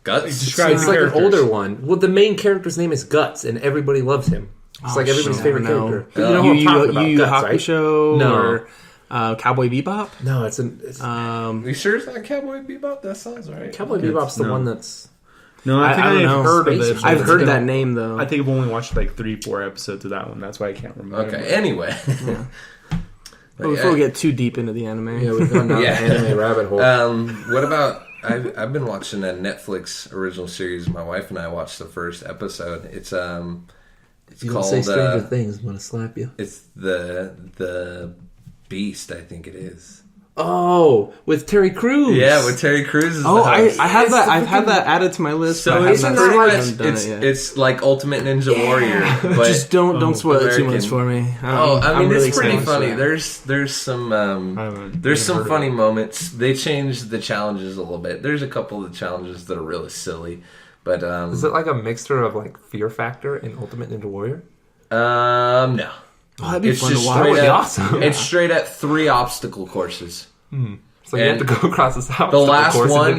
Guts? Describe It's the like an characters. older one. Well, the main character's name is Guts, and everybody loves him. It's like everybody's shit, favorite I don't know. character. But you know who I'm talking about? Yu Guts, right? Hakusho No. or Cowboy Bebop. No, it's You sure it's not Cowboy Bebop? That sounds right. Cowboy Bebop's the no. one that's. No, I think I don't I've know. heard of Spacey. it. I've heard that name though. I think I've only watched 3-4 episodes of that one. That's why I can't remember. Okay, anyway. But before we get too deep into the anime, Yeah, we've gone down Yeah. the anime rabbit hole. What about... I've been watching a Netflix original series. My wife and I watched the first episode. It's you called... don't say Stranger Things, I'm going to slap you. It's the Beast, I think it is. Oh, with Terry Crews. Yeah, with Terry Crews as oh, the I host. have that. I've had that added to my list. So but I have it's not pretty I much haven't done it's it yet. it's like Ultimate Ninja Warrior, but Just don't spoil it too much American. for me. I mean, I'm really it's pretty excited. funny. There's some there's some funny moments. They changed the challenges a little bit. There's a couple of challenges that are really silly, but Is it like a mixture of Fear Factor and Ultimate Ninja Warrior? no. Oh, that'd be It's fun just to watch. straight That would be up. awesome. It's straight up 3 obstacle courses. So you have And to go across this house. The last one.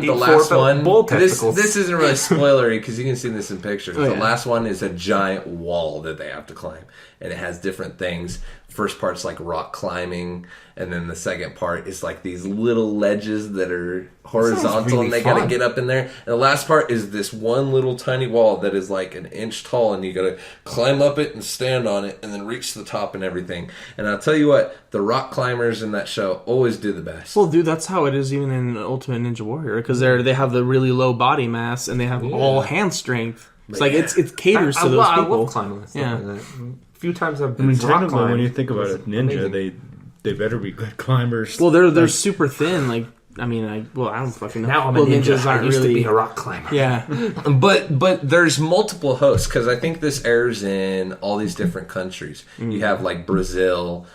Bull This testicles. isn't really spoilery because you can see this in pictures. Oh, The yeah. last one is a giant wall that they have to climb, and it has different things. First part's like rock climbing, and then the second part is like these little ledges that are horizontal, really and they gotta fun. get up in there. And the last part is this one little tiny wall that is like an inch tall, and you gotta climb up it and stand on it, and then reach the top and everything. And I'll tell you what, the rock climbers in that show always do the best. Well, dude, that's how it is even in Ultimate Ninja Warrior because they have the really low body mass and they have all hand strength. It's like it caters to those I people. love climbing and stuff Yeah. like that. A few times I've I been mean, rock technically, when climbing. you think about it, ninja, Amazing. they better be good climbers. Well, they're super thin. I don't fucking know. Now I'm a well, ninja. ninjas I aren't used to really. be a rock climber. Yeah, But there's multiple hosts because I think this airs in all these different countries. You have like Brazil,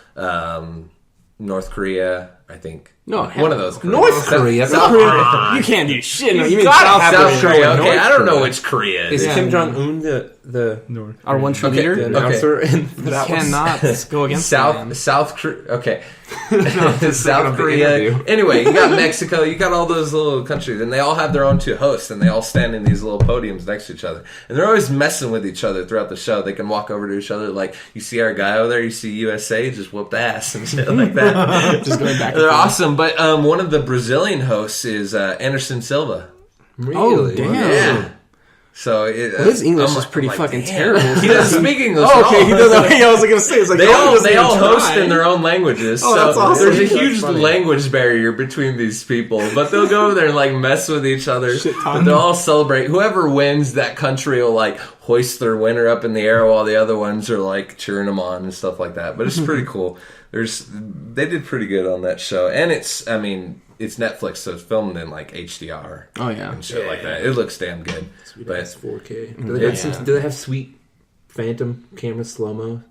North Korea, I think. No, one of those. North Korea. South Korea. you can't do shit. No, you mean gotta South have Korea. a show Korea. in Okay, North I don't know Korea. which Korea Is is. Kim Jong Un the North. Our one true Okay, leader. okay. announcer in that one? Cannot go against them. South Korea. Okay. thinking South of the Korea. interview. Anyway, you got Mexico. You got all those little countries, and they all have their own 2 hosts, and they all stand in these little podiums next to each other, and they're always messing with each other throughout the show. They can walk over to each other, like you see our guy over there, you see USA, just whooped ass and shit like that. Just going back. and They're forth. awesome, but one of the Brazilian hosts is Anderson Silva. Really? Oh, damn. Yeah. So His English I'm is pretty like, fucking damn. terrible. He doesn't speak English. Oh, at okay. all. He does. I was gonna say it's like They doesn't all even host try. in their own languages. Oh, so that's awesome. there's a That's huge funny. language barrier between these people, but they'll go over there and like mess with each other. Shit talk. But they'll all celebrate. Whoever wins, that country will like hoist their winner up in the air while the other ones are like cheering them on and stuff like that. But it's pretty cool. They did pretty good on that show, and it's Netflix, so it's filmed in like HDR. Oh yeah. And shit like that. It looks damn good. Sweet But- ass 4K. Do they have Phantom camera slow mo?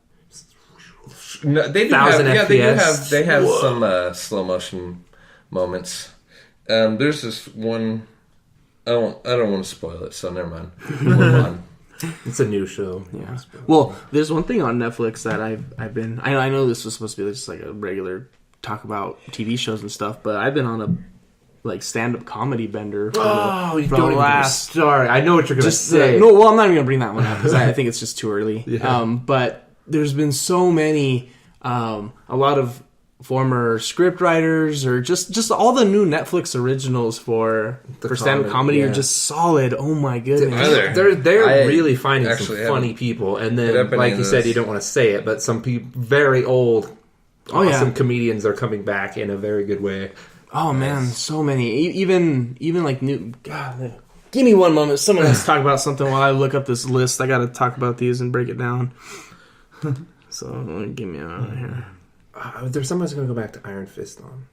No, they do have, they have some slow motion moments. There's this one. I don't want to spoil it, so never mind. Move on. It's a new show. Yeah. Well, there's one thing on Netflix that I've been. I know this was supposed to be just like a regular talk about TV shows and stuff, but I've been on a stand-up comedy bender. You don't even last. Sorry, I know what you're going to say. No, well, I'm not even going to bring that one up because I think it's just too early. Yeah. But there's been so many, a lot of former script writers or just all the new Netflix originals for stand-up comedy are just solid. Oh my goodness. They're really finding some funny people. And then, like you said, you don't want to say it, but some people, very old, awesome comedians are coming back in a very good way. Oh man, so many. Even like new. God, give me one moment. Someone else talk about something while I look up this list. I got to talk about these and break it down. So give me out of here. There's someone's going to go back to Iron Fist on.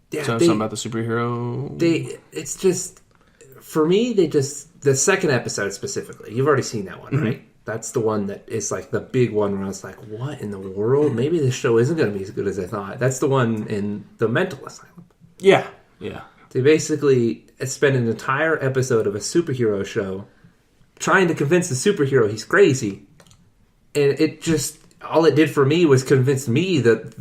Yeah, something about the superhero. It's just for me. The second episode specifically. You've already seen that one, right? That's the one that is like the big one where I was like, what in the world? Maybe this show isn't going to be as good as I thought. That's the one in the mental asylum. Yeah. They basically spend an entire episode of a superhero show trying to convince the superhero he's crazy. And it just, all it did for me was convince me that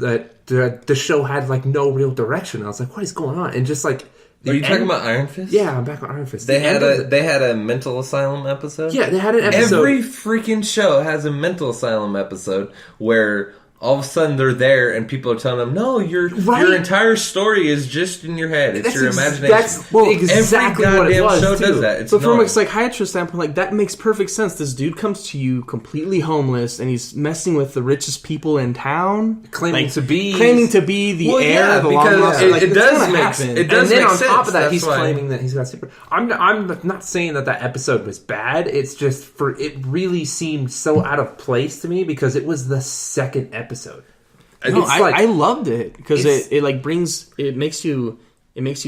the show had like no real direction. I was like, what is going on? And just like, are you talking about Iron Fist? Yeah, I'm back on Iron Fist. They had a mental asylum episode? Yeah, they had an episode. Every freaking show has a mental asylum episode where all of a sudden they're there and people are telling them, no, your entire story is just in your head. It's your imagination. That's exactly every what it was, show too. does that. It's but from a psychiatrist standpoint, that makes perfect sense. This dude comes to you completely homeless and he's messing with the richest people in town. Claiming to be the heir of the because long it does make sense. It does and then make on sense. top of that, he's claiming that he's got super... I'm not saying that episode was bad. It's just it really seemed so out of place to me because it was the second episode. No, I loved it because it makes you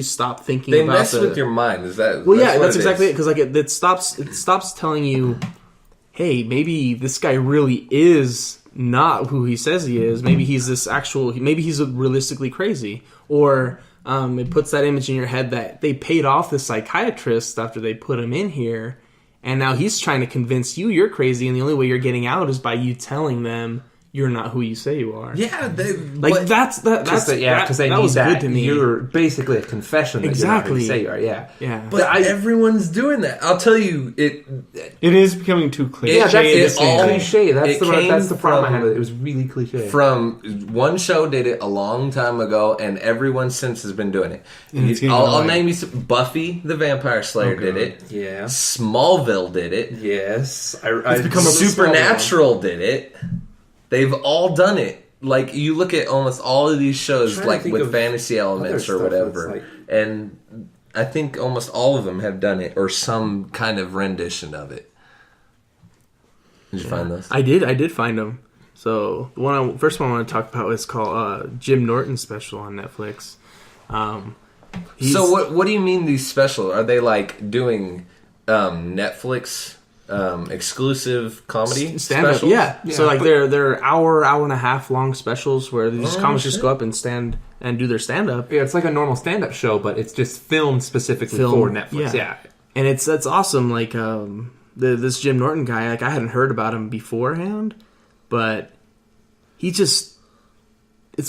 stop thinking. They mess with your mind. Is that? Well, that's exactly it. Because it stops telling you, hey, maybe this guy really is not who he says he is. Maybe he's maybe he's realistically crazy, or it puts that image in your head that they paid off the psychiatrist after they put him in here, and now he's trying to convince you you're crazy, and the only way you're getting out is by you telling them you're not who you say you are. Yeah, because they need that. Good to me. You're basically a confession that you're not who you say you are. Yeah. But everyone's doing that. I'll tell you, it is becoming too cliche. Yeah, it's all cliche. That's the problem I had with it. It was really cliche. From one show did it a long time ago, and everyone since has been doing it. I'll name you some. Buffy the Vampire Slayer did it. Yeah. Smallville did it. Yes. It's become Supernatural did it. They've all done it. Like, you look at almost all of these shows, like, with fantasy elements or whatever. And I think almost all of them have done it, or some kind of rendition of it. Did you find those? I did find them. So, the first one I want to talk about is called Jim Norton Special on Netflix. So, what do you mean these special? Are they, like, doing Netflix... exclusive comedy stand-up specials? yeah. So like they're hour and a half long specials where these comics just go up and stand and do their stand-up. Yeah, it's like a normal stand-up show, but it's just filmed specifically for Netflix. Yeah. And it's awesome. Like this Jim Norton guy, like I hadn't heard about him beforehand, but it's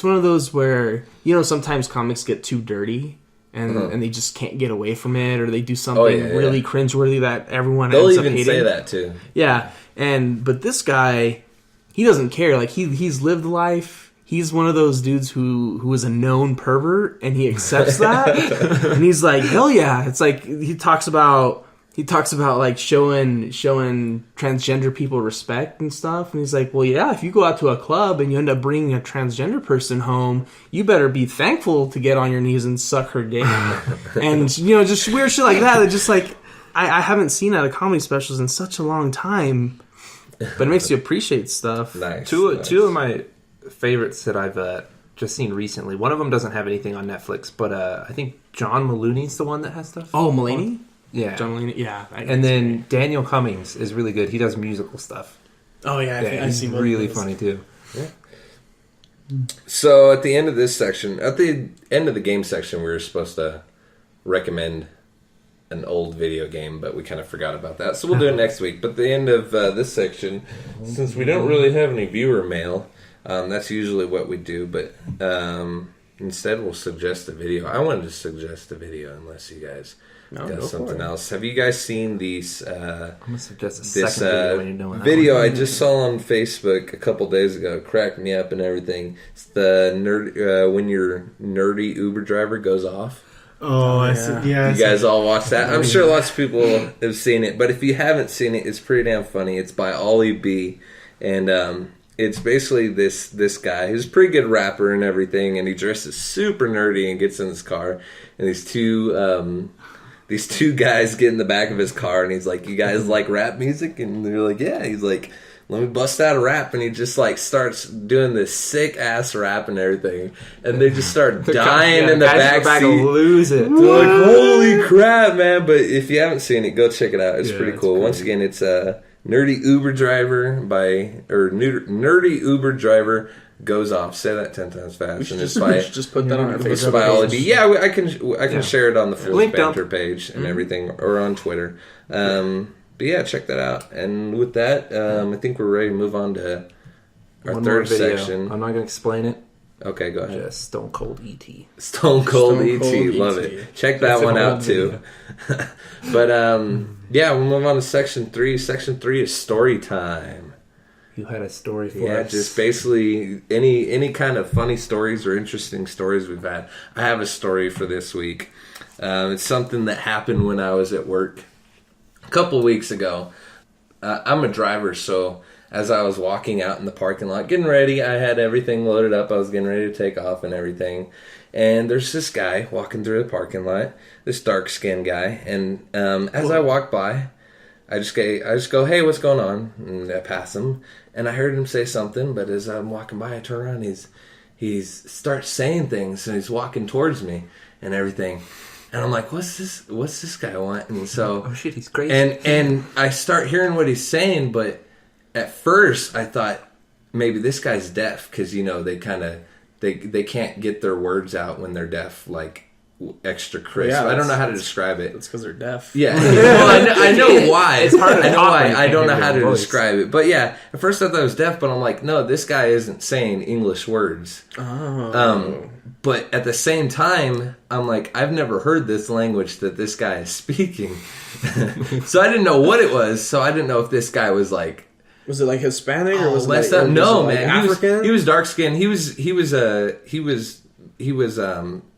one of those where, you know, sometimes comics get too dirty. And they just can't get away from it, or they do something really cringeworthy that everyone ends up hating. They'll even say that too. Yeah, but this guy, he doesn't care. Like he's lived life. He's one of those dudes who is a known pervert, and he accepts that. And he's like, hell yeah! It's like he talks about like showing transgender people respect and stuff, and he's like, well, yeah, if you go out to a club and you end up bringing a transgender person home, you better be thankful to get on your knees and suck her dick. And, you know, just weird shit like that. It's just like, I haven't seen out of comedy specials in such a long time, but it makes you appreciate stuff. Nice. Two of my favorites that I've just seen recently, one of them doesn't have anything on Netflix, but I think John Mulaney's the one that has stuff. Oh, Mulaney? Yeah. John Mulaney, yeah. And then Daniel Cummings is really good. He does musical stuff. Oh yeah, I've seen really funny too. Yeah. So at the end of this section, at the end of the game section, we were supposed to recommend an old video game, but we kind of forgot about that. So we'll do it next week. But the end of this section, since we don't really have any viewer mail, that's usually what we do. But instead, we'll suggest a video. I wanted to suggest a video, unless you guys got something else. Have you guys seen these? I'm gonna suggest a second video when you're doing video I just saw on Facebook a couple days ago. It cracked me up and everything. It's the nerd when your nerdy Uber driver goes off. Oh, I see. Yeah, you guys all watch that? I'm sure lots of people have seen it, but if you haven't seen it, it's pretty damn funny. It's by Ollie B, and it's basically this guy who's a pretty good rapper and everything, and he dresses super nerdy and gets in his car, and these two guys get in the back of his car, and he's like, "You guys like rap music?" And they're like, "Yeah." He's like, "Let me bust out a rap," and he just like starts doing this sick ass rap and everything, and they just start dying in the back seat. Lose it. They're like, "Holy crap, man!" But if you haven't seen it, go check it out. It's pretty cool. Crazy. Once again, it's Nerdy Uber Driver Nerdy Uber Driver Goes Off. Say that 10 times fast. And just put that on our It's by Ollie B. Yeah, I can share it on the full Banter page and everything, or on Twitter. But yeah, check that out. And with that, I think we're ready to move on to our third section. I'm not going to explain it. Okay, go ahead. Just Stone Cold E.T. Stone Cold E.T. Love it. Check that one out too. But yeah, we'll move on to section 3. Section 3 is story time. You had a story for us. Yeah, just basically any kind of funny stories or interesting stories we've had. I have a story for this week. It's something that happened when I was at work a couple weeks ago. I'm a driver, so as I was walking out in the parking lot, getting ready, I had everything loaded up. I was getting ready to take off and everything. And there's this guy walking through the parking lot, this dark-skinned guy. And as I walk by, I just go, "Hey, what's going on?" And I pass him. And I heard him say something, but as I'm walking by, I turn around, he starts saying things, and he's walking towards me and everything. And I'm like, what's this guy want? And so, oh shit, he's crazy. And I start hearing what he's saying, but at first I thought maybe this guy's deaf, because they can't get their words out when they're deaf, like extra crisp. I don't know how to describe it. It's because they're deaf. Yeah, well, I know why. It's hard to I know talk why. when you I don't know can't how hear to their voice. describe it. But yeah, at first I thought it was deaf, but I'm like, no, this guy isn't saying English words. Oh. But at the same time, I'm like, I've never heard this language that this guy is speaking. So I didn't know what it was. So I didn't know if this guy was like, was it like Hispanic or was it messed like, up? No, like man. African? He was dark skinned. He was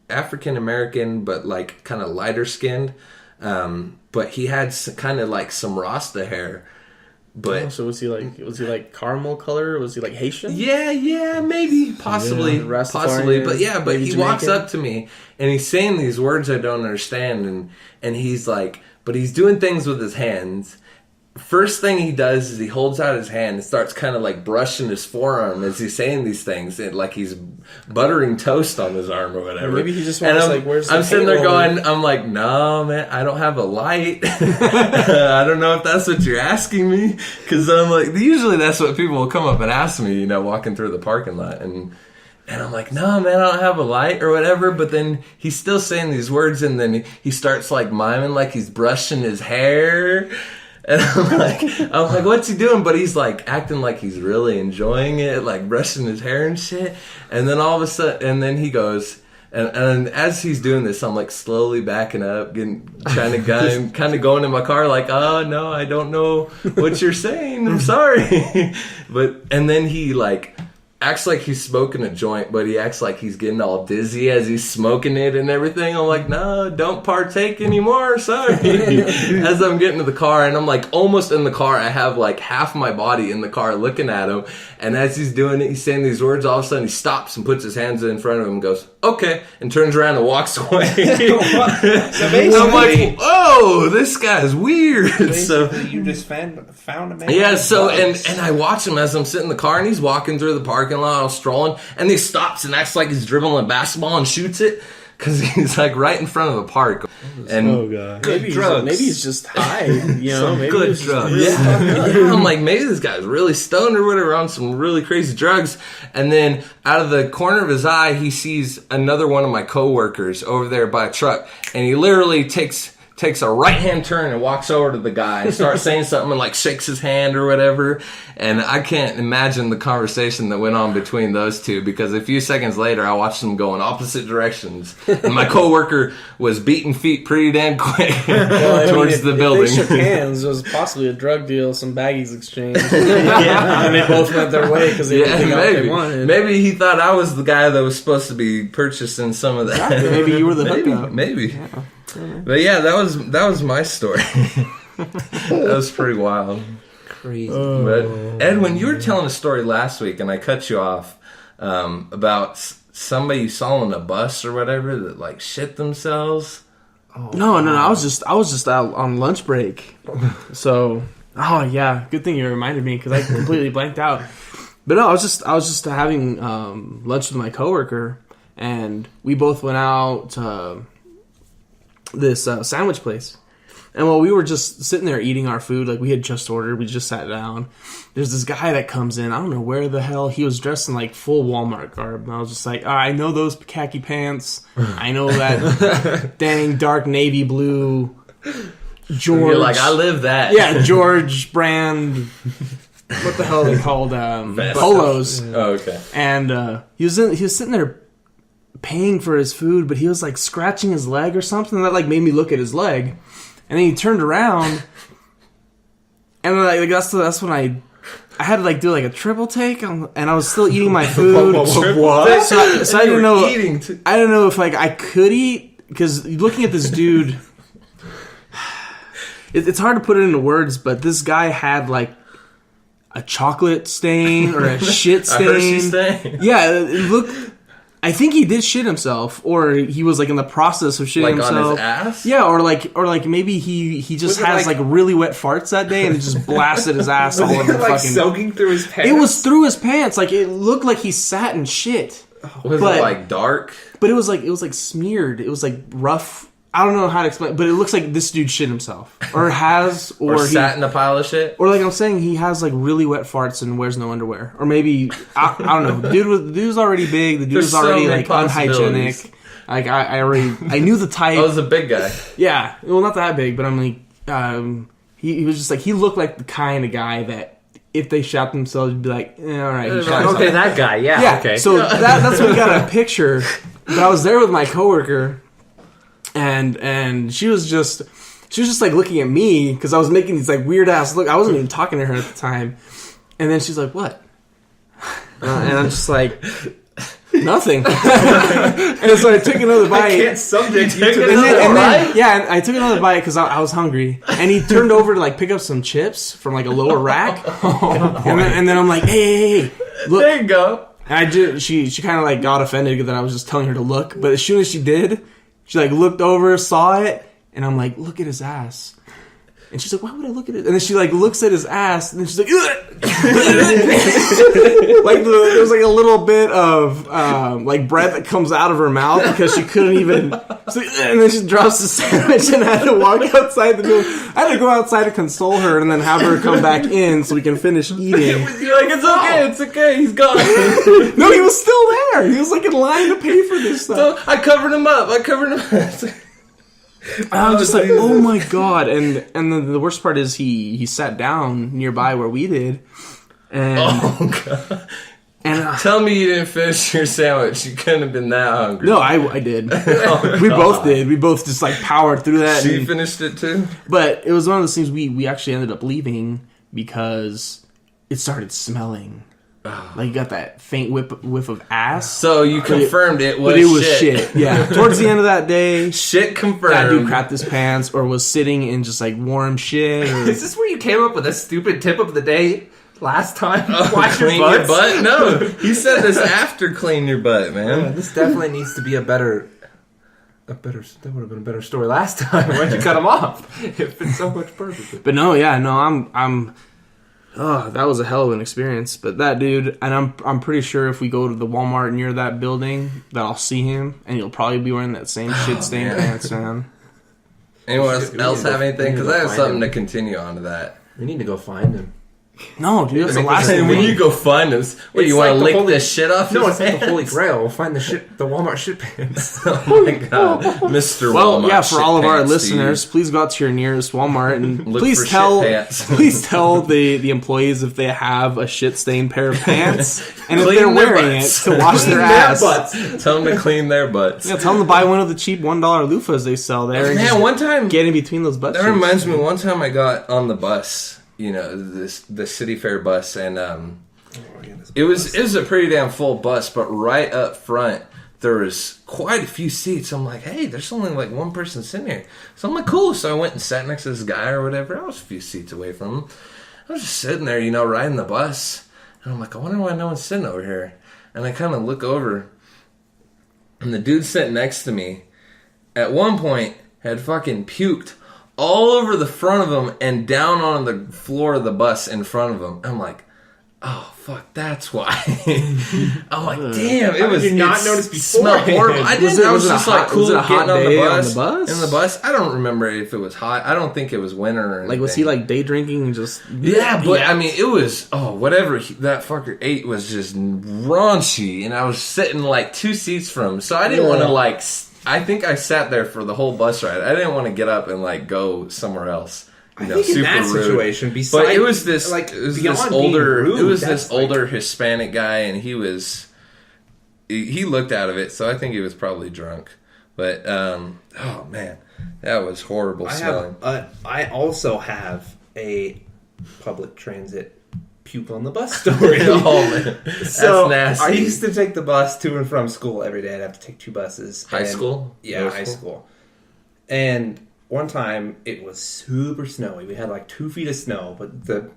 African American, but like kind of lighter skinned. But he had kind of like some Rasta hair. But so was he like caramel color? Was he like Haitian? Yeah, maybe, possibly. But yeah, but he walks up to me and he's saying these words I don't understand, and he's like, but he's doing things with his hands. First thing he does is he holds out his hand and starts kind of like brushing his forearm as he's saying these things, and like he's buttering toast on his arm or whatever. Or maybe he just wants like, where's the I'm sitting there halo? going, I'm like, no, man, I don't have a light. I don't know if that's what you're asking me, because I'm like, usually that's what people will come up and ask me, walking through the parking lot, and I'm like, no, man, I don't have a light or whatever. But then he's still saying these words, and then he starts like miming like he's brushing his hair. And I'm like, what's he doing? But he's like acting like he's really enjoying it, like brushing his hair and shit. And then all of a sudden, and then he goes, and as he's doing this, I'm like slowly backing up, kind of going in my car, like, oh no, I don't know what you're saying. I'm sorry. And then he like acts like he's smoking a joint, but he acts like he's getting all dizzy as he's smoking it and everything. I'm like, no, don't partake anymore. Sorry. As I'm getting to the car, and I'm like almost in the car, I have like half my body in the car looking at him. And as he's doing it, he's saying these words. All of a sudden, he stops and puts his hands in front of him and goes, okay, and turns around and walks away. So basically, I'm like, oh, this guy's weird. So you just found a man. Yeah. So and I watch him as I'm sitting in the car, and he's walking through the parking lot, all strolling, and he stops and acts like he's dribbling a basketball and shoots it. because he's like right in front of a park. And Oh god. Maybe he's just high. You know, maybe good he's drugs. really fucked up. yeah, I'm like, maybe this guy's really stoned or whatever, on some really crazy drugs. And then out of the corner of his eye, he sees another one of my coworkers over there by a truck, and he literally takes a right-hand turn and walks over to the guy and starts saying something and like shakes his hand or whatever. And I can't imagine the conversation that went on between those two, because a few seconds later I watched them go in opposite directions, and my coworker was beating feet pretty damn quick towards the building. If they shook hands, it was possibly a drug deal, some baggies exchanged. And they both went their way because they got what they wanted. Maybe he thought I was the guy that was supposed to be purchasing some of that. Exactly. Maybe you were the hookup. Maybe. Yeah. But yeah, that was my story. That was pretty wild. Crazy. But Edwin, you were telling a story last week, and I cut you off about somebody you saw on a bus or whatever that like shit themselves. No. I was just out on lunch break. So, yeah, good thing you reminded me because I completely blanked out. But no, I was just having lunch with my coworker, and we both went out to this sandwich place. And while we were just sitting there eating our food, like we had just ordered, we just sat down. There's this guy that comes in. I don't know where the hell he was dressed in, like full Walmart garb. And I was just like, I know those khaki pants. I know that dang dark navy blue George. You're like, I live that. Yeah, George brand. What the hell are they called? Polos. Oh, okay. And he was sitting there paying for his food, but he was like scratching his leg or something that like made me look at his leg. And then he turned around, and like that's when I had to like do like a triple take, and I was still eating my food. What? So I didn't know. I don't know if like I could eat, because looking at this dude, it's hard to put it into words. But this guy had like a chocolate stain or a shit stain. A Hershey stain. Yeah, it looked. I think he did shit himself, or he was like in the process of shitting like himself. on his ass? Yeah, or like maybe he just has like really wet farts that day and it just blasted his ass all over the like fucking. soaking through his pants. It was through his pants. Like it looked like he sat in shit. Was it like dark? But it was like smeared. It was like rough. I don't know how to explain, but it looks like this dude shit himself, or has, or sat in a pile of shit, or like I'm saying, he has like really wet farts and wears no underwear, or maybe I don't know. The dude's already big. The dude was already like unhygienic. Like I knew the type. Oh, it was a big guy. Yeah, well, not that big, but I'm like, he was just like, he looked like the kind of guy that if they shot themselves, you'd be like, all right, he shot okay, that guy, yeah, okay. So that's what we got a picture. But I was there with my coworker. And she was just like looking at me because I was making these like weird ass look. I wasn't even talking to her at the time. And then she's like, "What?" And I'm just like, "Nothing." And so I took another bite. I can't subject you to and then I took another bite because I was hungry. And he turned over to like pick up some chips from like a lower rack. And then I'm like, "Hey, look." There you go. And she kind of like got offended that I was just telling her to look. But as soon as she did, she like looked over, saw it, and I'm like, look at his ass. And she's like, why would I look at it? And then she like looks at his ass, and then she's like, like there's like a little bit of like breath that comes out of her mouth because she couldn't even. And then she drops the sandwich, and I had to walk outside the door. I had to go outside to console her, and then have her come back in so we can finish eating. You're like, it's okay, he's gone. No, he was still there. He was like in line to pay for this stuff. So I covered him up. I'm just like, oh my god! And then the worst part is he sat down nearby where we did, and tell me you didn't finish your sandwich. You couldn't have been that hungry. No, I did. We both did. We both just like powered through that. She finished it too. But it was one of those things we actually ended up leaving because it started smelling. Like you got that faint whiff of ass. So you confirmed it was shit. Yeah. Towards the end of that day, shit confirmed. That dude crapped his pants or was sitting in just like warm shit. Or... Is this where you came up with a stupid tip of the day last time? Clean your butt? No. He said this after clean your butt, man. Yeah, this definitely needs to be a better. That would have been a better story last time. Why'd you cut him off? It fit so much perfectly. But no, I'm Oh, that was a hell of an experience. But that dude, and I'm pretty sure if we go to the Walmart near that building, that I'll see him, and he'll probably be wearing that same shit stained pants, man. Anyone else have anything? Because I have something to continue on to that. We need to go find him. No, dude, that's the last thing. When you go find us, what, you want to lick this shit off? No, it's like the Holy Grail. We'll find the Walmart shit pants. Oh my god, Mr. Well, Walmart. yeah, for all of our pants, listeners, please go out to your nearest Walmart and Look please for tell shit pants. please tell the employees if they have a shit stained pair of pants and if Clean they're their wearing butts. it to wash their ass. Tell them to clean their butts. Yeah, tell them to buy one of the cheap $1 loofahs they sell there. And Man, just one time get in between those butt that cheeks. reminds me. One time I got on the bus. You know, the city fair bus, and it was a pretty damn full bus. But right up front, there was quite a few seats. I'm like, hey, there's only like one person sitting here. So I'm like, cool. So I went and sat next to this guy or whatever. I was a few seats away from him. I was just sitting there, you know, riding the bus, and I'm like, I wonder why no one's sitting over here. And I kind of look over, and the dude sitting next to me, at one point, had fucking puked all over the front of him and down on the floor of the bus in front of him. I'm like, oh fuck, that's why. I'm like, damn, it was. Did not notice before. Smelled horrible. I didn't. I was just like, cool, was it a hot getting on the day bus. on the bus? In the bus, I don't remember if it was hot. I don't think it was winter or anything. Like, was he like day drinking and just? Yeah, but I mean, it was whatever that fucker ate was just raunchy, and I was sitting like 2 seats from him, so I didn't want to like. I think I sat there for the whole bus ride. I didn't want to get up and like go somewhere else. I think in that situation, but it was this like it was this older rude, it was this older Hispanic guy, and he looked out of it, so I think he was probably drunk. But oh man, that was horrible smelling. I also have a public transit puke on the bus story. Oh man, that's so nasty. I used to take the bus to and from school every day. I'd have to take 2 buses. High school? Yeah, high school. And one time it was super snowy. We had like 2 feet of snow, but the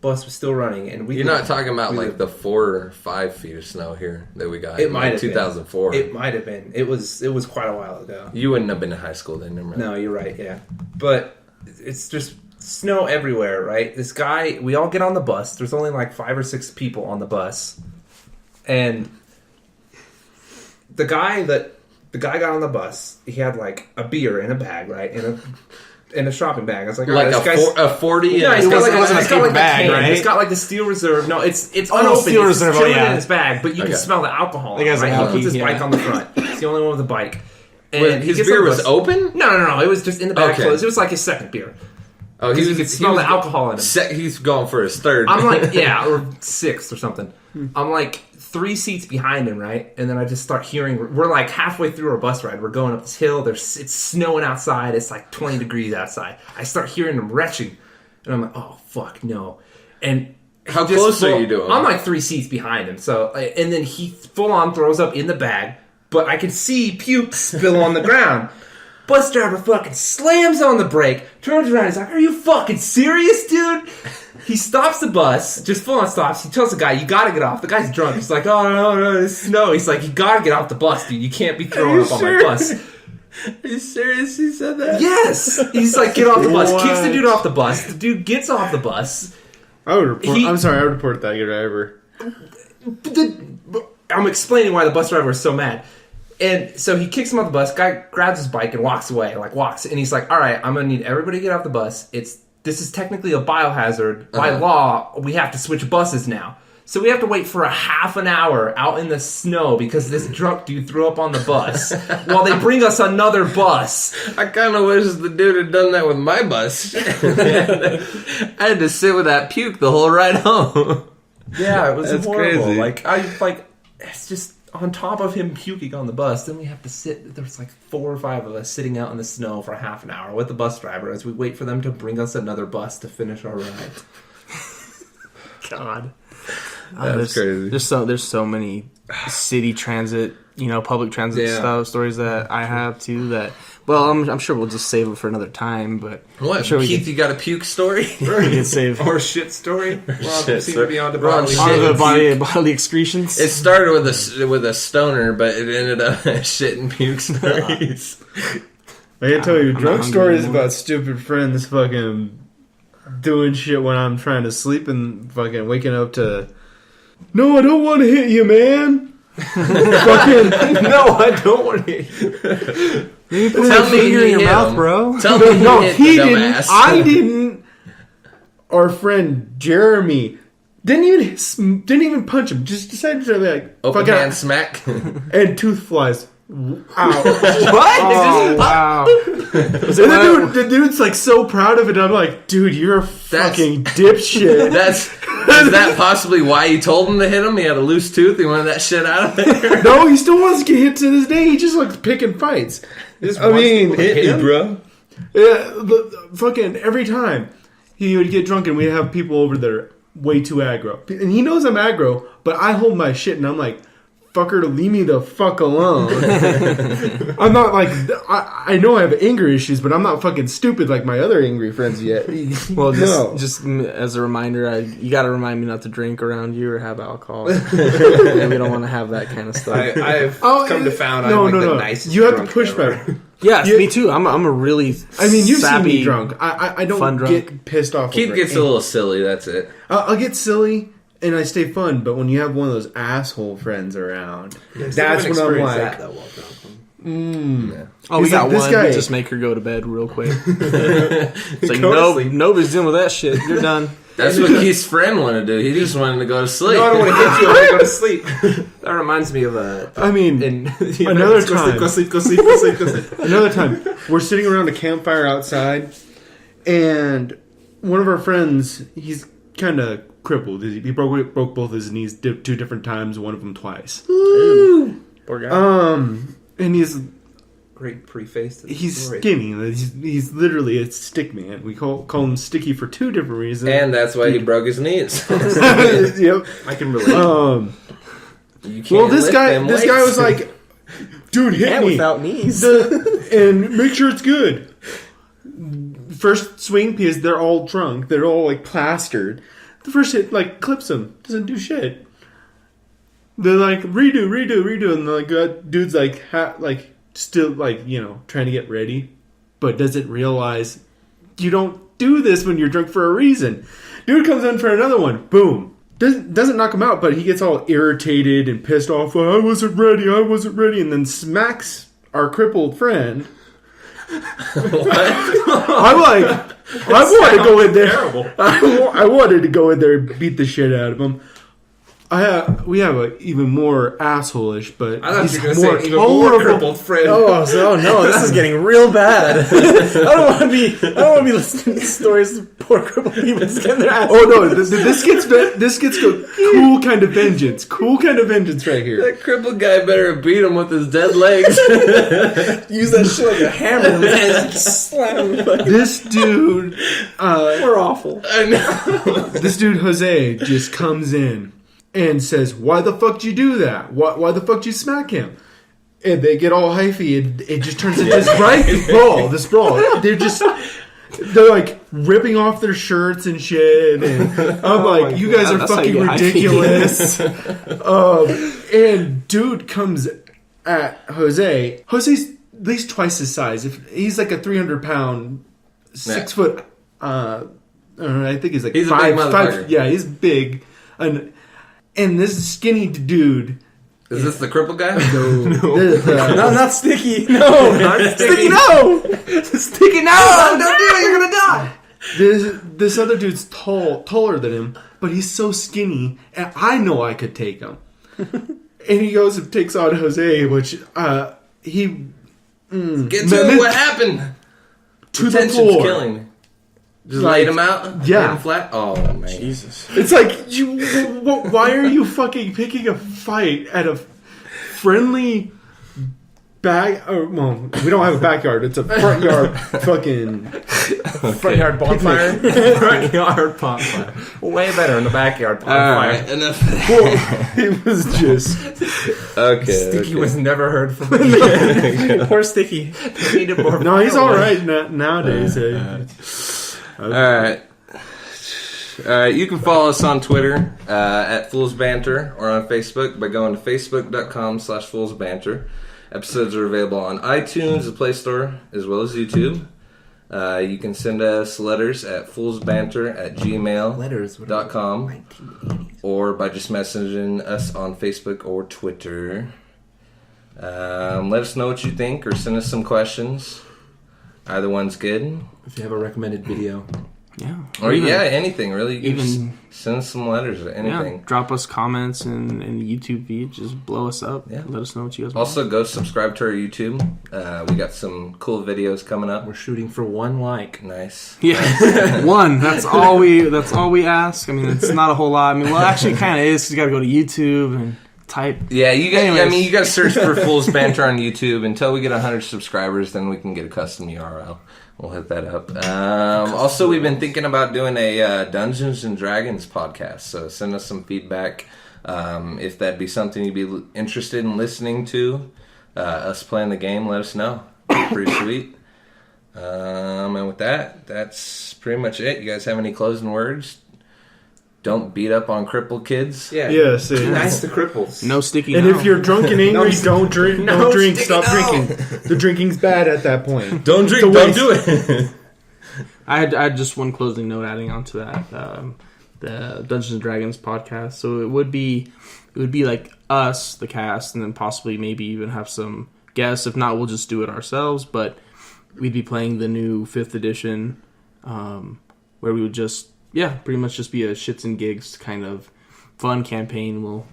bus was still running. And you're not talking about like the 4 or 5 feet of snow here that we got. It might have 2004. Been. It might have been. It was quite a while ago. You wouldn't have been in high school then, remember? No, you're right. Yeah, but it's just snow everywhere, right? This guy, we all get on the bus. There's only like 5 or 6 people on the bus, and the guy got on the bus. He had like a beer in a bag, right, in a shopping bag. I was like, all right, a 40. No, it's got like a bag, can. right? It's got like the Steel Reserve. No, it's unopened. Steel Reserve. It's chilling in his bag, but you can smell the alcohol. He puts his bike on the front. He's the only one with a bike. And his beer was open? No. It was just in the bag Okay. closed. It was like his second beer. Oh, You could smell the alcohol in him. He's going for his third. I'm like, yeah, or 6th or something. I'm like 3 seats behind him, right? And then I just start hearing, we're like halfway through our bus ride. We're going up this hill. It's snowing outside. It's like 20 degrees outside. I start hearing him retching. And I'm like, oh, fuck, no. And how close are you to him? I'm like 3 seats behind him. So, and then he full on throws up in the bag, but I can see puke spill on the ground. Bus driver fucking slams on the brake, turns around, he's like, are you fucking serious, dude? He stops the bus, just full on stops. He tells the guy, you gotta get off. The guy's drunk. He's like, oh, no, it's snow. He's like, you gotta get off the bus, dude. You can't be throwing up on my bus. Are you serious? He said that? Yes! He's like, get off the bus. Kicks the dude off the bus. The dude gets off the bus. I would report that driver. I'm explaining why the bus driver is so mad. And so he kicks him off the bus. Guy grabs his bike and walks away. And he's like, all right, I'm going to need everybody to get off the bus. This is technically a biohazard. By law, we have to switch buses now. So we have to wait for a half an hour out in the snow because this drunk dude threw up on the bus while they bring us another bus. I kind of wish the dude had done that with my bus. I had to sit with that puke the whole ride home. Yeah, it was horrible. Crazy. It's just on top of him puking on the bus, then we have to sit. There's like 4 or 5 of us sitting out in the snow for half an hour with the bus driver as we wait for them to bring us another bus to finish our ride. God, that's crazy. There's so many city transit, public transit stories that I have too. That I'm sure we'll just save it for another time. But what, I'm sure Keith? You got a puke story? We can save or shit story. Bodily excretions. It started with a stoner, but it ended up shit and puke stories. I can tell you, drunk stories about stupid friends fucking doing shit when I'm trying to sleep and fucking waking up to, no, I don't want to hit you, man. Fucking, no, I don't want to hit you. Maybe put your finger in your mouth, bro. Tell me No, he didn't. I didn't. Our friend Jeremy didn't even punch him. Just decided to like open hand smack and tooth flies. Ow. What? Oh, wow. And the dude's like so proud of it. I'm like, dude, you're a fucking dipshit. Is that possibly why you told him to hit him? He had a loose tooth. He wanted that shit out of there. No, he still wants to get hit to this day. He just likes picking fights. I mean, hit me, bro. Yeah, fucking every time he would get drunk and we'd have people over there way too aggro. And he knows I'm aggro, but I hold my shit and I'm like, fucker, to leave me the fuck alone. I'm not like, I know I have anger issues, but I'm not fucking stupid like my other angry friends yet. Well, just as a reminder, you got to remind me not to drink around you or have alcohol. We don't want to have that kind of stuff. I've come to found I'm the nicest. You have to push back. Yeah, me too. I'm a really you've seen me drunk. I don't get pissed off. Keith gets a little silly, that's it. I'll get silly. And I stay fun, but when you have one of those asshole friends around, that's when I'm like, oh, we got one. Guy, just make her go to bed real quick. It's like, nobody's dealing with that shit. You're done. That's what Keith's friend wanted to do. He just wanted to go to sleep. No, I don't want to hit you. I want to go to sleep. That reminds me of another time. Go sleep. Another time, we're sitting around a campfire outside, and one of our friends, he's kind of crippled. He broke both his knees two different times. One of them twice. Ooh. Poor guy. And he's great preface. He's skinny. He's literally a stick man. We call him Sticky for two different reasons. And that's why he broke his knees. Yep, I can relate. This guy was like, dude, hit me without knees, and make sure it's good. First swing, because they're all drunk. They're all like plastered. The first hit, like, clips him. Doesn't do shit. They're like, redo. And the dude's like, still, like, trying to get ready. But doesn't realize you don't do this when you're drunk for a reason. Dude comes in for another one. Boom. Doesn't knock him out, but he gets all irritated and pissed off. I wasn't ready. And then smacks our crippled friend. I'm like, I wanted to go in there. Terrible. I wanted to go in there and beat the shit out of him. We have an even more asshole-ish, but I thought you were going to say even more crippled friend. Oh no, this is getting real bad. I don't want to be listening to stories of poor crippled people just getting their ass. Oh no, this gets cool kind of vengeance. Cool kind of vengeance right here. That crippled guy better beat him with his dead legs. Use that shit like a hammer, man. Slam him. This dude, we're awful. I know. This dude Jose just comes in and says, "Why the fuck did you do that? Why the fuck did you smack him?" And they get all hyphy, and it just turns into this brawl. They're like ripping off their shirts and shit, and I'm like, "You guys are fucking ridiculous." And dude comes at Jose. Jose's at least twice his size. If he's like a 300-pound, 6 foot. I think he's like he's 5. A big motherfucker. Yeah, he's big. And this skinny dude. Is this the crippled guy? No, not Sticky. No, not Sticky. No, Sticky. No, don't do it. You're gonna die. This other dude's taller than him, but he's so skinny, and I know I could take him. And he goes and takes on Jose, which he get to it. What happened? To the Tension's floor. Killing me. Just laid him out? Yeah. Laid him flat? Oh, man. Jesus. It's like, why are you fucking picking a fight at a friendly well, we don't have a backyard. It's a front yard fucking... Front yard bonfire? Front yard bonfire. Way better in the backyard bonfire. All right, enough. It was just... Okay. Sticky was never heard from. Poor Sticky. No, he's all right nowadays. All right. You can follow us on Twitter at Fools Banter or on Facebook by going to facebook.com/foolsbanter. Episodes are available on iTunes, the Play Store, as well as YouTube. You can send us letters at foolsbanter@gmail.com or by just messaging us on Facebook or Twitter. Let us know what you think or send us some questions. Either one's good. If you have a recommended video. Yeah. Or anything really. You even just send us some letters or anything. Yeah, drop us comments in the YouTube feed. Just blow us up. Yeah. Let us know what you guys want. Also, go subscribe to our YouTube. We got some cool videos coming up. We're shooting for 1 like. Nice. Yeah, 1. That's all we ask. I mean, it's not a whole lot. I mean, well, actually, it kind of is. 'Cause you got to go to YouTube and type. Yeah, you got to search for Fool's Banter on YouTube until we get 100 subscribers. Then we can get a custom URL. We'll hit that up. Also, we've been thinking about doing a Dungeons and Dragons podcast. So send us some feedback if that'd be something you'd be interested in listening to. Us playing the game, let us know. Pretty sweet. And with that, that's pretty much it. You guys have any closing words? Don't beat up on crippled kids. Yeah. Yes. Be nice to cripples. No sticky. And if you're drunk and angry, don't drink. No Don't drink. sticky Stop drinking. The drinking's bad at that point. Don't drink. Don't do it. I had just one closing note adding on to that. The Dungeons and Dragons podcast. So it would be like us, the cast, and then possibly maybe even have some guests. If not, we'll just do it ourselves. But we'd be playing the new 5th edition, where we would just pretty much just be a shits and gigs kind of fun campaign. We'll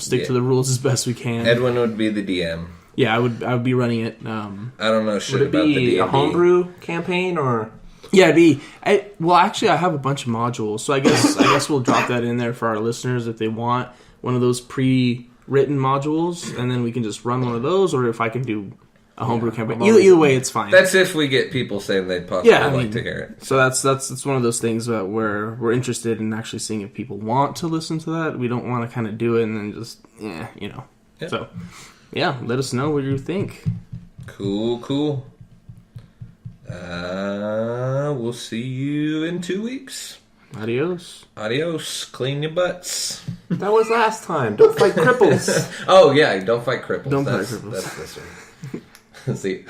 stick to the rules as best we can. Edwin would be the DM. Yeah, I would be running it. I don't know shit Would it about the be D&D. a homebrew campaign or? Yeah, it'd be. Actually, I have a bunch of modules, so I guess we'll drop that in there for our listeners if they want one of those pre-written modules, and then we can just run one of those, or if I can do a homebrew campaign. Either way, it's fine. That's if we get people saying they'd possibly like to hear it. So that's one of those things that we're interested in actually seeing if people want to listen to that. We don't want to kind of do it and then just Yep. So let us know what you think. Cool. We'll see you in 2 weeks. Adios. Clean your butts. That was last time. Don't fight cripples. Oh yeah, don't fight cripples. Don't fight cripples. That's this one. See.